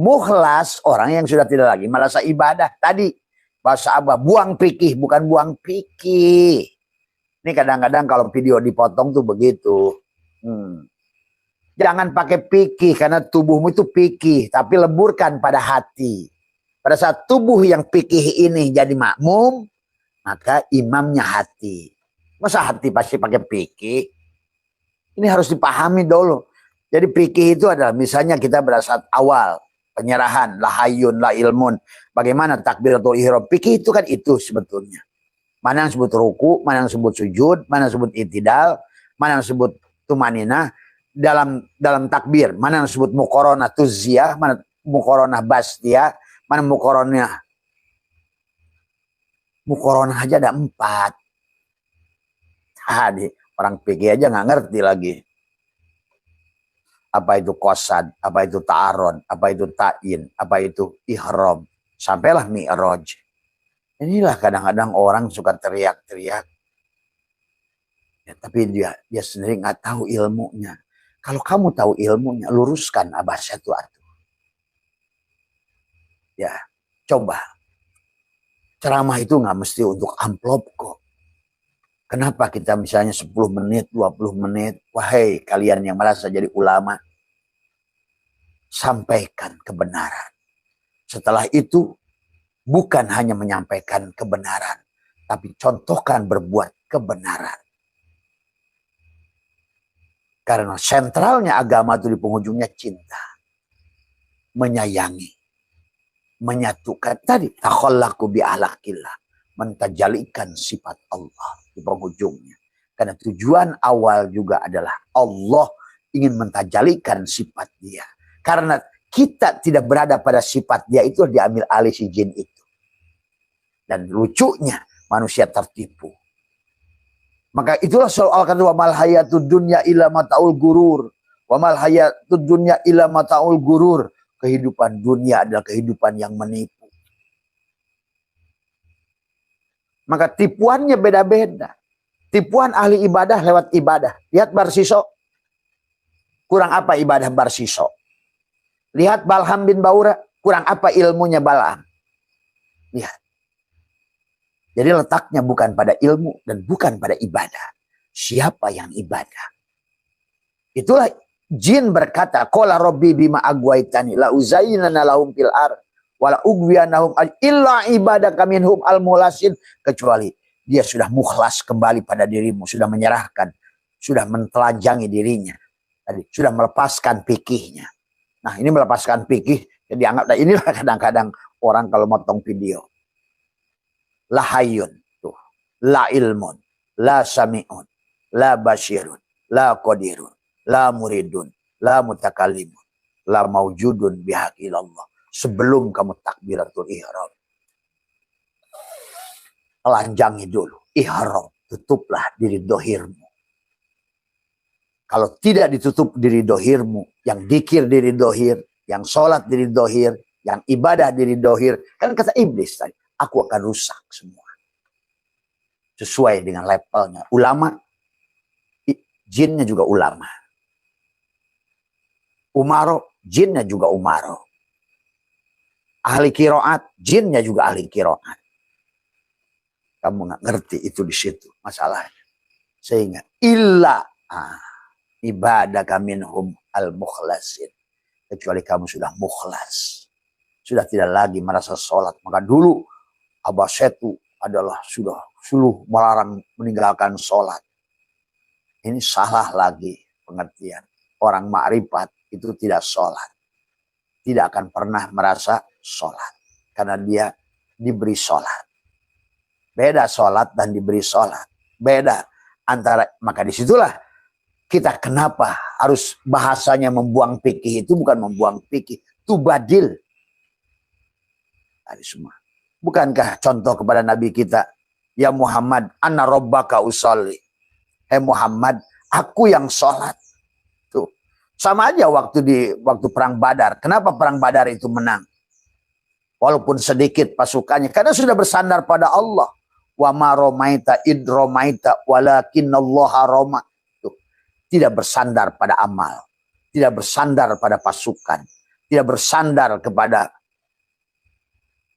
Mukhlas orang yang sudah tidak lagi merasa ibadah. Tadi bahasa Abah, buang pikih, bukan buang pikih. Ini kadang-kadang kalau video dipotong tuh begitu. Jangan pakai pikih karena tubuhmu itu pikih, tapi leburkan pada hati. Pada saat tubuh yang pikih ini jadi makmum, maka imamnya hati. Masa hati pasti pakai fikih? Ini harus dipahami dulu. Jadi fikih itu adalah misalnya kita pada saat awal penyerahan, la hayyun, la ilmun. Bagaimana takbiratul ihram? Fikih itu kan itu sebetulnya. Mana yang disebut ruku, mana yang disebut sujud, mana yang disebut i'tidal, mana yang disebut tumaninah dalam takbir. Mana yang disebut muqaranah tuziyah, mana muqaranah bastiyah, mana muqaranah aja ada 4. Tadi orang fikih aja nggak ngerti lagi. Apa itu qasad, apa itu ta'aron, apa itu ta'in, apa itu ihram. Sampailah mi'raj. Inilah kadang-kadang orang suka teriak-teriak. Ya, tapi dia sendiri nggak tahu ilmunya. Kalau kamu tahu ilmunya, luruskan abah satu. Ya, coba. Ceramah itu nggak mesti untuk amplop kok. Kenapa kita misalnya 10 menit, 20 menit. Wahai kalian yang merasa jadi ulama. Sampaikan kebenaran. Setelah itu, bukan hanya menyampaikan kebenaran. Tapi contohkan berbuat kebenaran. Karena sentralnya agama itu di penghujungnya cinta. Menyayangi. Menyatukan. Tadi, takhallaku bi'alakillah. Mentajalikan sifat Allah di penghujungnya. Karena tujuan awal juga adalah Allah ingin mentajalikan sifat dia. Karena kita tidak berada pada sifat dia itu diambil alih si jin itu. Dan lucunya manusia tertipu. Maka itulah soal kata wa mal hayatud dunya illa mataul gurur. Wa mal hayatud dunya illa mataul gurur. Kehidupan dunia adalah kehidupan yang menipu. Maka tipuannya beda-beda. Tipuan ahli ibadah lewat ibadah. Lihat Barsiso. Kurang apa ibadah Barsiso? Lihat Balham bin Baura. Kurang apa ilmunya Balham? Lihat. Jadi letaknya bukan pada ilmu dan bukan pada ibadah. Siapa yang ibadah? Itulah jin berkata, qala rabbi bima agwaitani la uzayyinana lahum fil ardh wala ugwiyanahum illa ibadaka minhum al-mulasin, kecuali dia sudah mukhlas kembali pada dirimu, sudah menyerahkan, sudah mentelanjangi dirinya, tadi sudah melepaskan fikihnya. Nah, ini melepaskan fikih jadi anggap, inilah kadang-kadang orang kalau motong video. La hayyun, tuh, la ilmun, la sami'un, la basyirun, la qadirun, la muridun, la mutakalimun, la maujudun bihaqilallah. Sebelum kamu takbiratul ihram. telanjangi dulu. Ihram, tutuplah diri dohirmu. Kalau tidak ditutup diri dohirmu, yang dikir diri dohir, yang sholat diri dohir, yang ibadah diri dohir, kan kata iblis tadi, aku akan rusak semua. Sesuai dengan levelnya. Ulama, jinnya juga ulama. Umaro, jinnya juga umaro. Ahli kiroat, jinnya juga ahli kiroat. Kamu nggak ngerti itu di situ masalahnya. Sehingga ibadah minhum al-mukhlasin. Kecuali kamu sudah mukhlas. Sudah tidak lagi merasa sholat. Maka dulu Abah Setu adalah sudah suluh melarang meninggalkan sholat. Ini salah lagi pengertian. Orang makrifat itu tidak sholat. Tidak akan pernah merasa sholat. Karena dia diberi sholat. Beda sholat dan diberi sholat. Beda antara, maka disitulah kita kenapa harus bahasanya membuang fikih itu bukan membuang fikih. Tubadil. Tadi semua. Bukankah contoh kepada Nabi kita, ya Muhammad, anna rabbaka usolli. Muhammad, aku yang sholat. Tuh. Sama aja waktu perang Badar. Kenapa perang Badar itu menang? Walaupun sedikit pasukannya. Karena sudah bersandar pada Allah. Wa ma romaita id romaita walakinallaha roma. Tidak bersandar pada amal. Tidak bersandar pada pasukan. Tidak bersandar kepada,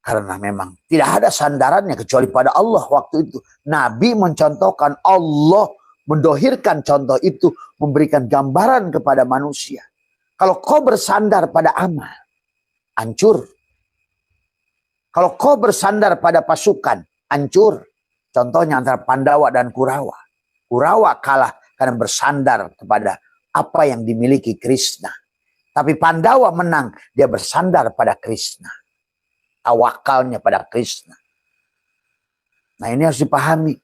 karena memang tidak ada sandarannya kecuali pada Allah waktu itu. Nabi mencontohkan, Allah mendohirkan contoh itu, memberikan gambaran kepada manusia. Kalau kau bersandar pada amal, hancur. Kalau kau bersandar pada pasukan, hancur. Contohnya antara Pandawa dan Kurawa. Kurawa kalah karena bersandar kepada apa yang dimiliki Krishna. Tapi Pandawa menang, dia bersandar pada Krishna. Tawakalnya pada Krishna. Nah ini harus dipahami.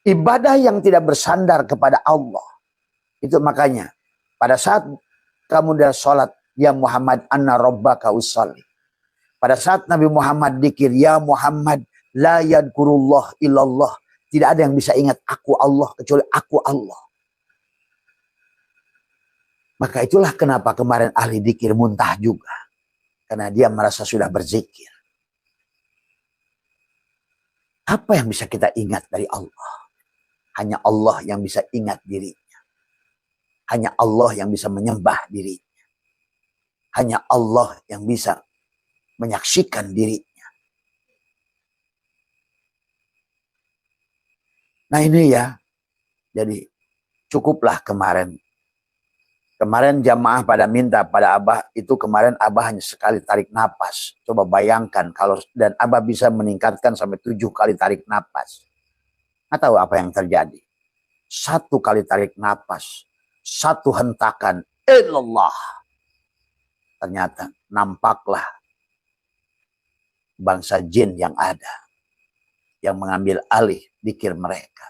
Ibadah yang tidak bersandar kepada Allah. Itu makanya pada saat kamu dah sholat, ya Muhammad anna rabbaka usolli. Pada saat Nabi Muhammad dikir, ya Muhammad la yadkurullah illallah. Tidak ada yang bisa ingat aku Allah kecuali aku Allah. Maka itulah kenapa kemarin ahli dikir muntah juga. Karena dia merasa sudah berzikir. Apa yang bisa kita ingat dari Allah? Hanya Allah yang bisa ingat dirinya. Hanya Allah yang bisa menyembah dirinya. Hanya Allah yang bisa menyaksikan dirinya. Nah ini ya, jadi cukuplah kemarin. Kemarin jamaah pada minta pada Abah, itu kemarin Abah hanya sekali tarik napas. Coba bayangkan kalau, dan Abah bisa meningkatkan sampai 7 kali tarik napas. Nggak tahu apa yang terjadi. 1 kali tarik napas, 1 hentakan, illallah. Ternyata nampaklah bangsa jin yang ada, yang mengambil alih zikir mereka.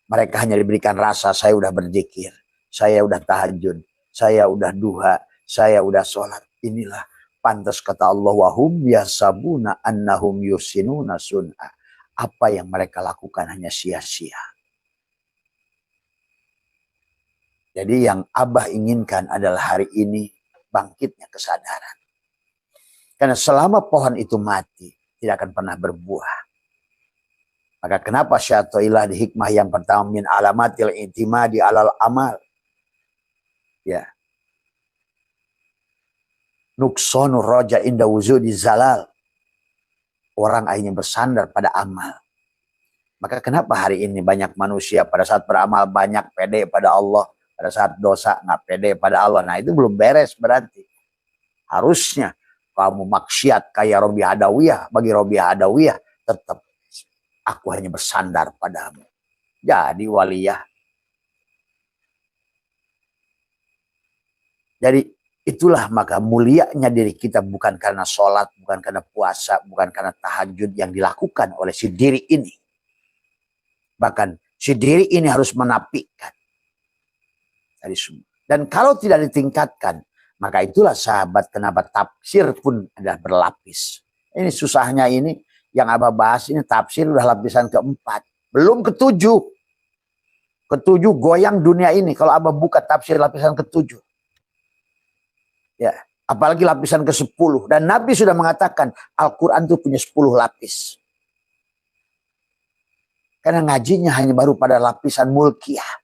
Mereka hanya diberikan rasa, saya udah berzikir, saya udah tahajud, saya udah duha, saya udah sholat. Inilah pantas kata Allah, wahum yasabuna annahum yusinuna sun'a. Apa yang mereka lakukan hanya sia-sia. Jadi yang Abah inginkan adalah hari ini bangkitnya kesadaran. Karena selama pohon itu mati, tidak akan pernah berbuah. Maka kenapa syatoilah di hikmah yang pertama min alamatil intimadi alal amal. Ya. Nuksonu roja inda wuzudi zalal. Orang akhirnya bersandar pada amal. Maka kenapa hari ini banyak manusia pada saat beramal banyak pede pada Allah. Pada saat dosa nggak pede pada Allah. Nah itu belum beres berarti. Harusnya kamu maksiat kayak Robiah Adawiyah. Bagi Robiah Adawiyah tetap aku hanya bersandar padamu. Jadi waliyah. Jadi itulah maka mulianya diri kita bukan karena sholat, bukan karena puasa, bukan karena tahajud yang dilakukan oleh si diri ini. Bahkan si diri ini harus menapikan. Dan kalau tidak ditingkatkan, maka itulah sahabat kenapa tafsir pun adalah berlapis. Ini susahnya ini. Yang Abah bahas ini tafsir udah lapisan keempat. Belum ketujuh. Ketujuh goyang dunia ini. Kalau Abah buka tafsir lapisan ketujuh. Ya, apalagi lapisan ke-10. Dan Nabi sudah mengatakan Al-Quran itu punya 10 lapis. Karena ngajinya hanya baru pada lapisan mulkiyah.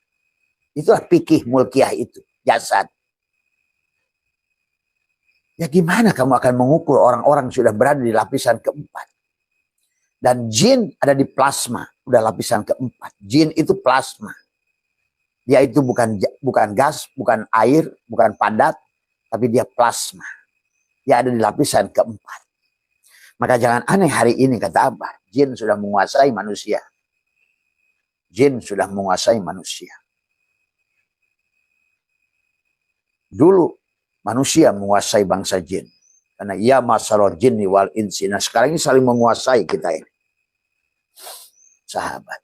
Itulah fikih mulkiyah itu. Jasad. Ya gimana kamu akan mengukur orang-orang sudah berada di lapisan keempat. Dan jin ada di plasma. Udah lapisan keempat. Jin itu plasma. Dia itu bukan gas, bukan air, bukan padat. Tapi dia plasma. Dia ada di lapisan keempat. Maka jangan aneh hari ini kata Abah. Jin sudah menguasai manusia. Jin sudah menguasai manusia. Dulu manusia menguasai bangsa jin. Karena ia masalah jinni wal insi. Nah sekarang ini saling menguasai kita ini. Sahabat.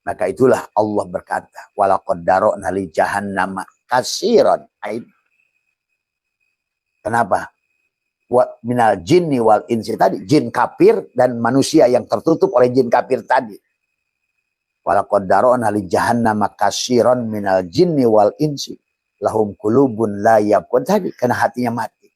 Maka itulah Allah berkata. Walaqad dara'na li jahannama katsiran. Kenapa? Minal jinni wal insi tadi. Jin kafir dan manusia yang tertutup oleh jin kafir tadi. Walaqad dara'na li jahannama katsiran minal jinni wal insi. Lahum kulubun la yabqun tadi. Karena hatinya mati.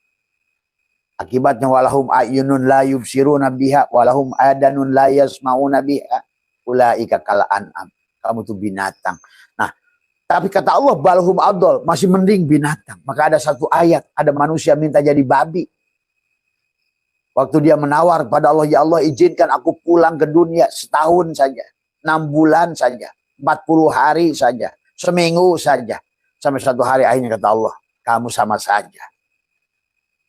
Akibatnya walahum ayunun la yubsiruna biha walahum adanun la yasmauna biha ulaika kal an'am. Kamu tuh binatang. Nah, tapi kata Allah balhum adol, masih mending binatang. Maka ada satu ayat, ada manusia minta jadi babi. Waktu dia menawar pada Allah, ya Allah izinkan aku pulang ke dunia setahun saja, 6 bulan saja, 40 hari saja, seminggu saja. Sampai satu hari akhirnya kata Allah, kamu sama saja.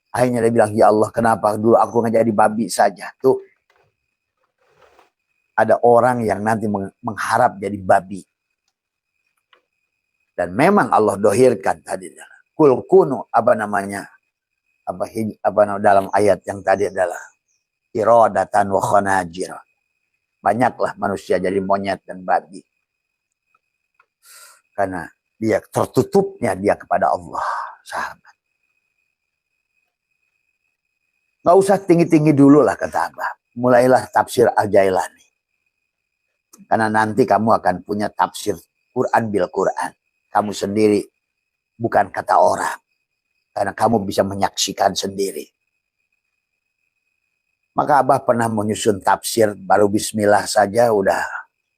Akhirnya dia bilang, ya Allah kenapa dulu aku nggak jadi babi saja. Tuh. Ada orang yang nanti mengharap jadi babi. Dan memang Allah dohirkan tadi. Kul kunu apa namanya. Dalam ayat yang tadi adalah. Iradatan wa khanajir. Banyaklah manusia jadi monyet dan babi. Karena dia tertutupnya dia kepada Allah. Sahabat. Nggak usah tinggi-tinggi dulu lah kata Abah. Mulailah tafsir Al-Jailani. Karena nanti kamu akan punya tafsir Quran bil Quran. Kamu sendiri. Bukan kata orang. Karena kamu bisa menyaksikan sendiri. Maka Abah pernah menyusun tafsir. Baru bismillah saja udah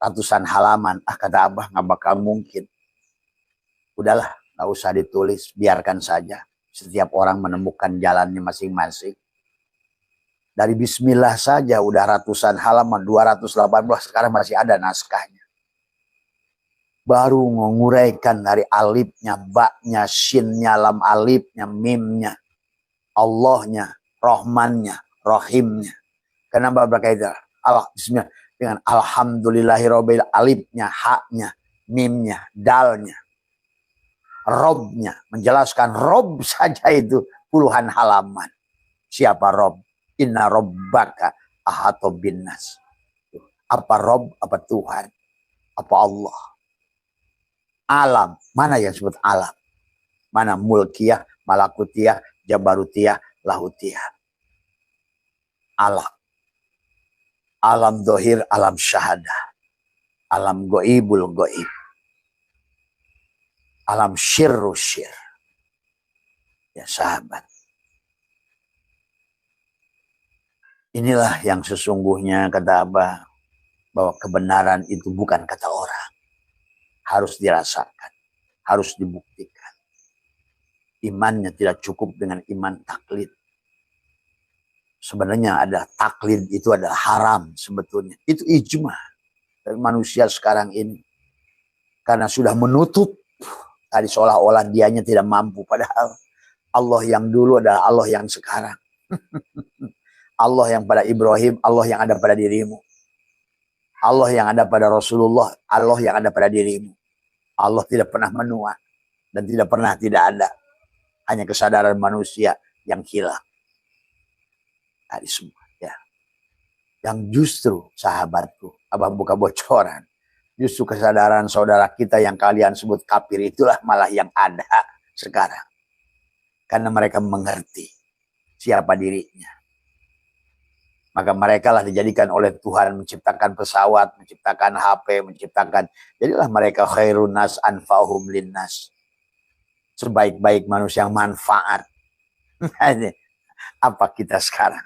ratusan halaman. Kata Abah nggak bakal mungkin. Udahlah. Nggak usah ditulis. Biarkan saja. Setiap orang menemukan jalannya masing-masing. Dari bismillah saja udah ratusan halaman, 218 sekarang masih ada naskahnya. Baru menguraikan dari alifnya, baknya, shinnya, lam alifnya, mimnya, Allahnya, Rahmannya, Rahimnya. Kenapa berkaitan? Bismillah dengan alhamdulillahirabbil alifnya, haknya, mimnya, dalnya, Robnya, menjelaskan Rob saja itu puluhan halaman. Siapa Rob? Inna rabbaka ahata binnas. Apa Rob, apa Tuhan, apa Allah. Alam, mana yang disebut alam? Mana mulkiyah, malakutiyah, jabarutiyah, lahutiyah. Alam. Alam dohir, alam syahadah. Alam goibul goib. Alam syirru syir. Ya sahabat. Inilah yang sesungguhnya kata Abah. Bahwa kebenaran itu bukan kata orang. Harus dirasakan. Harus dibuktikan. Imannya tidak cukup dengan iman taklid. Sebenarnya ada taklid itu adalah haram sebetulnya. Itu ijma. Dari manusia sekarang ini. Karena sudah menutup. Tadi seolah-olah dianya tidak mampu. Padahal Allah yang dulu adalah Allah yang sekarang. Allah yang pada Ibrahim, Allah yang ada pada dirimu. Allah yang ada pada Rasulullah, Allah yang ada pada dirimu. Allah tidak pernah menua dan tidak pernah tidak ada. Hanya kesadaran manusia yang hilang. Tadi semua ya. Yang justru sahabatku, Abah buka bocoran. Justru kesadaran saudara kita yang kalian sebut kafir itulah malah yang ada sekarang. Karena mereka mengerti siapa dirinya. Maka mereka lah dijadikan oleh Tuhan menciptakan pesawat, menciptakan HP, menciptakan. Jadilah mereka khairun nas anfa'uhum linnas. Sebaik-baik manusia yang manfaat. Apa kita sekarang?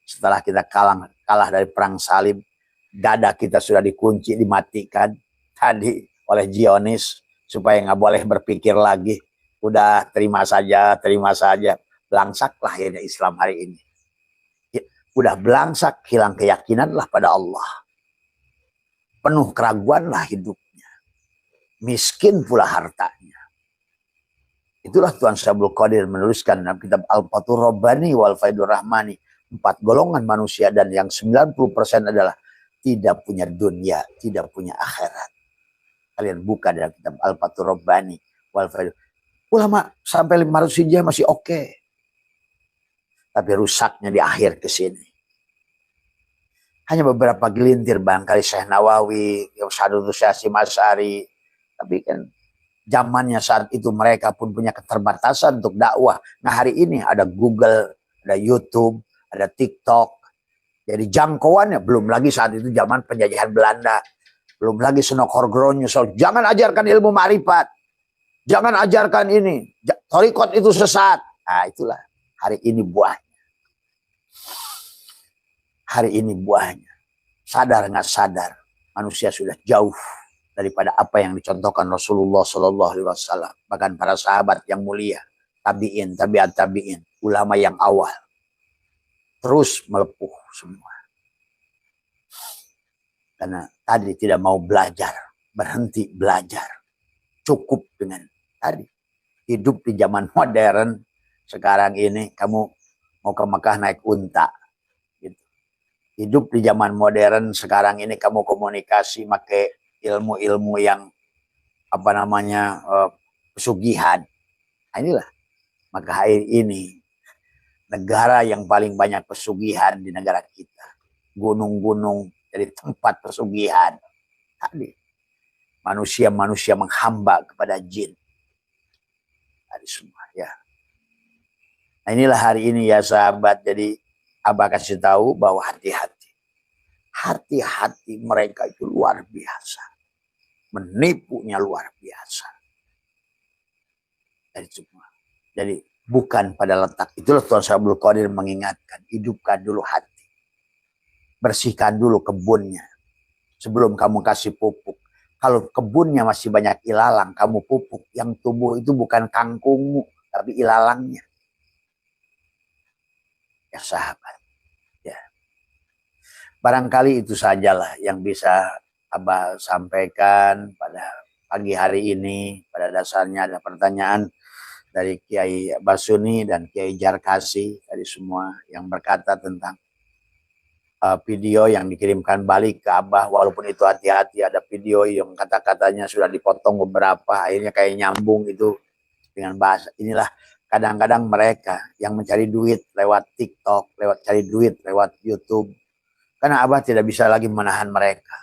Setelah kita kalah dari perang salib, dada kita sudah dikunci, dimatikan tadi oleh Zionis supaya nggak boleh berpikir lagi. Udah terima saja. Belangsaklah ya Islam hari ini. Udah belangsak, hilang keyakinan lah pada Allah. Penuh keraguan lah hidupnya. Miskin pula hartanya. Itulah Tuan Syabul Qadir menuliskan dalam kitab Al-Fathur Rabbani wal Faidur Rahmani. 4 golongan manusia dan yang 90% adalah tidak punya dunia, tidak punya akhirat. Kalian buka dalam kitab Al-Fathur Rabbani wal Faidur. Ulama sampai 500 hijrah masih oke. Tapi rusaknya di akhir ke sini. Hanya beberapa gelintir barangkali Syekh Nawawi, Sadul Syahsi Masari. Tapi kan zamannya saat itu mereka pun punya keterbatasan untuk dakwah. Nah hari ini ada Google, ada YouTube, ada TikTok. Jadi jangkauannya belum lagi saat itu zaman penjajahan Belanda. Belum lagi Senok Horgro nyusul. Jangan ajarkan ilmu ma'rifat. Jangan ajarkan ini. Thariqat itu sesat. Nah itulah hari ini buahnya. Hari ini buahnya. Sadar nggak sadar, manusia sudah jauh daripada apa yang dicontohkan Rasulullah Shallallahu Alaihi Wasallam. Bahkan para sahabat yang mulia, tabiin, tabiat tabiin, ulama yang awal, terus melepuh semua. Karena tadi tidak mau belajar, berhenti belajar. Cukup dengan tadi. Hidup di zaman modern, sekarang ini kamu mau ke Mekah naik unta. Hidup di zaman modern sekarang ini kamu komunikasi pakai ilmu-ilmu yang apa namanya pesugihan. Nah, inilah maka hari ini negara yang paling banyak pesugihan di negara kita. Gunung-gunung jadi tempat pesugihan. Tadi manusia-manusia menghamba kepada jin. Tadi semua ya. Nah, inilah hari ini ya sahabat. Jadi Abah kasih tahu bahwa hati-hati. Hati-hati mereka itu luar biasa. Menipunya luar biasa. Dari semua. Jadi bukan pada letak. Itulah Tuan Syabul Qadir mengingatkan. Hidupkan dulu hati. Bersihkan dulu kebunnya. Sebelum kamu kasih pupuk. Kalau kebunnya masih banyak ilalang, kamu pupuk. Yang tumbuh itu bukan kangkungmu, tapi ilalangnya. Ya sahabat. Barangkali itu sajalah yang bisa Abah sampaikan pada pagi hari ini. Pada dasarnya ada pertanyaan dari Kiai Basuni dan Kiai Jarkasi dari semua yang berkata tentang video yang dikirimkan balik ke Abah. Walaupun itu hati-hati, ada video yang kata-katanya sudah dipotong beberapa, akhirnya kayak nyambung itu dengan bahasa. Inilah kadang-kadang mereka yang mencari duit lewat TikTok, lewat cari duit lewat YouTube. Karena Abah tidak bisa lagi menahan mereka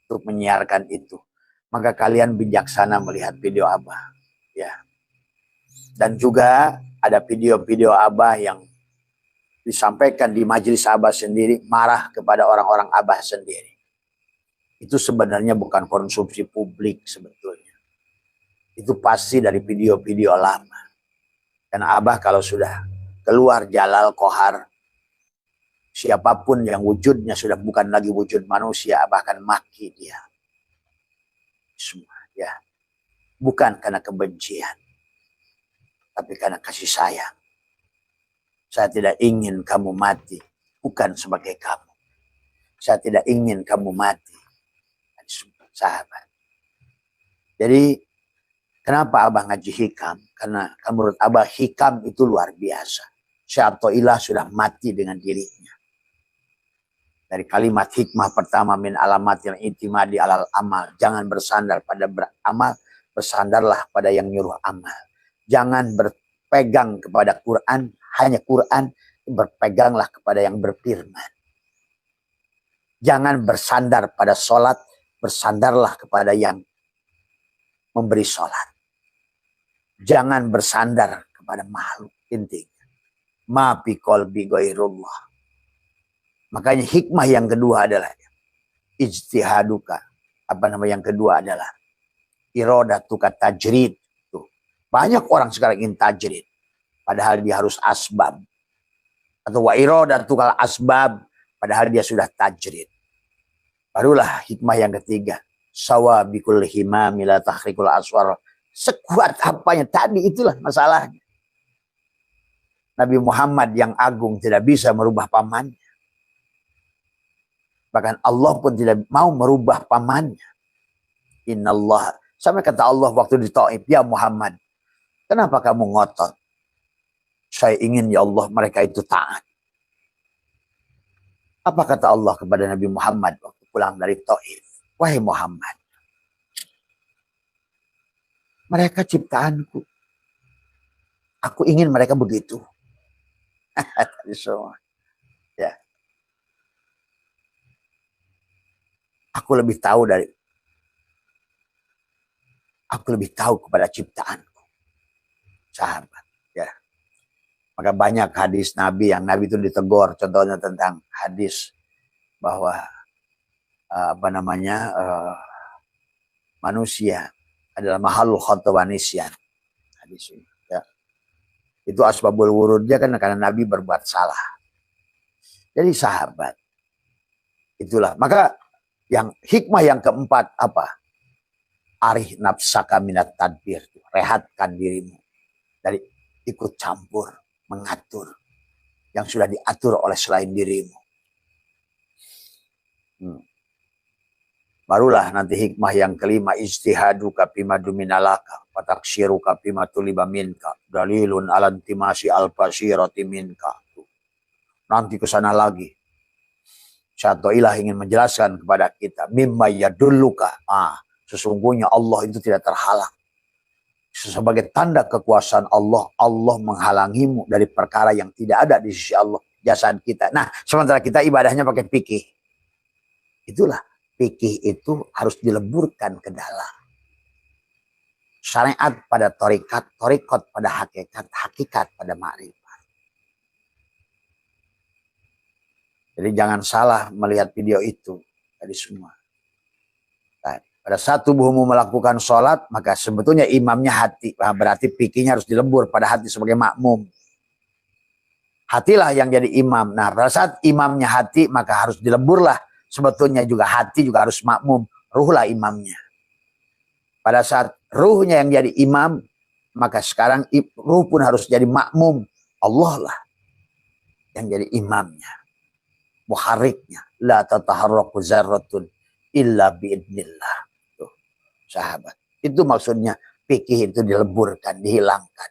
untuk menyiarkan itu. Maka kalian bijaksana melihat video Abah. Ya. Dan juga ada video-video Abah yang disampaikan di majelis Abah sendiri, marah kepada orang-orang Abah sendiri. Itu sebenarnya bukan konsumsi publik sebetulnya. Itu pasti dari video-video lama. Dan Abah kalau sudah keluar Jalal Kohar, siapapun yang wujudnya sudah bukan lagi wujud manusia, bahkan maki dia. Semua ya. Bukan karena kebencian, tapi karena kasih sayang. Saya tidak ingin kamu mati, bukan sebagai kamu. Saya tidak ingin kamu mati, sahabat. Jadi kenapa Abah ngaji hikam? Karena menurut Abah hikam itu luar biasa. Syai'atullah sudah mati dengan dirinya. Dari kalimat hikmah pertama min alamatil itimadi alal amal. Jangan bersandar pada beramal, bersandarlah pada yang nyuruh amal. Jangan berpegang kepada Quran, hanya Quran, berpeganglah kepada yang berfirman. Jangan bersandar pada sholat, bersandarlah kepada yang memberi sholat. Jangan bersandar kepada makhluk intinya. Ma fi qalbi ghairullah. Makanya hikmah yang kedua adalah ijtihaduka. Yang kedua adalah iradatuka tajrid. Tuh. Banyak orang sekarang ingin tajrid. Padahal dia harus asbab. Atau wa iradatuka asbab. Padahal dia sudah tajrid. Barulah hikmah yang ketiga. Sawabikul himami la tahrikul aswar. Sekuat apanya tadi, itulah masalahnya. Nabi Muhammad yang agung tidak bisa merubah pamannya. Bahkan Allah pun tidak mau merubah pamannya. Innallah. Sampai kata Allah waktu di Taif, ya Muhammad, kenapa kamu ngotot? Saya ingin ya Allah mereka itu taat. Apa kata Allah kepada Nabi Muhammad waktu pulang dari Taif? Wahai Muhammad, mereka ciptaanku. Aku ingin mereka begitu. Ya. Aku lebih tahu kepada ciptaanku. Sahabat, ya. Maka banyak hadis Nabi yang Nabi itu ditegur, contohnya tentang hadis bahwa manusia adalah mahalul khata wa nisyan. Hadis ini, ya. Itu asbabul wurudnya kan karena Nabi berbuat salah. Jadi sahabat, itulah. Maka yang hikmah yang keempat apa? Arih nafsaka minat tadbir. Rehatkan dirimu dari ikut campur, mengatur yang sudah diatur oleh selain dirimu. Barulah nanti hikmah yang kelima, ijtihaduka bima duminalaka wataksiruka bima tuliba minka dalilun alantimasi al-basirati minka. Nanti ke sana lagi. Satu ilah ingin menjelaskan kepada kita mimma yadulluka. Sesungguhnya Allah itu tidak terhalang. Sebagai tanda kekuasaan Allah, Allah menghalangimu dari perkara yang tidak ada di sisi Allah, jasad kita. Nah, sementara kita ibadahnya pakai fikih. Itulah, fikih itu harus dileburkan ke dalam. Syariat pada torikat, torikot pada hakikat, hakikat pada ma'rifat. Jadi jangan salah melihat video itu tadi semua. Nah, pada saat tubuhmu melakukan sholat, maka sebetulnya imamnya hati. Nah, berarti fikihnya harus dilebur pada hati sebagai makmum. Hatilah yang jadi imam. Nah, pada saat imamnya hati, maka harus dileburlah. Sebetulnya juga hati juga harus makmum. Ruhlah imamnya. Pada saat ruhnya yang jadi imam, maka sekarang ruh pun harus jadi makmum. Allah lah yang jadi imamnya. Muharriknya. La tataharraku zarratun illa biidnillah. Tuh, sahabat. Itu maksudnya fikih itu dileburkan, dihilangkan.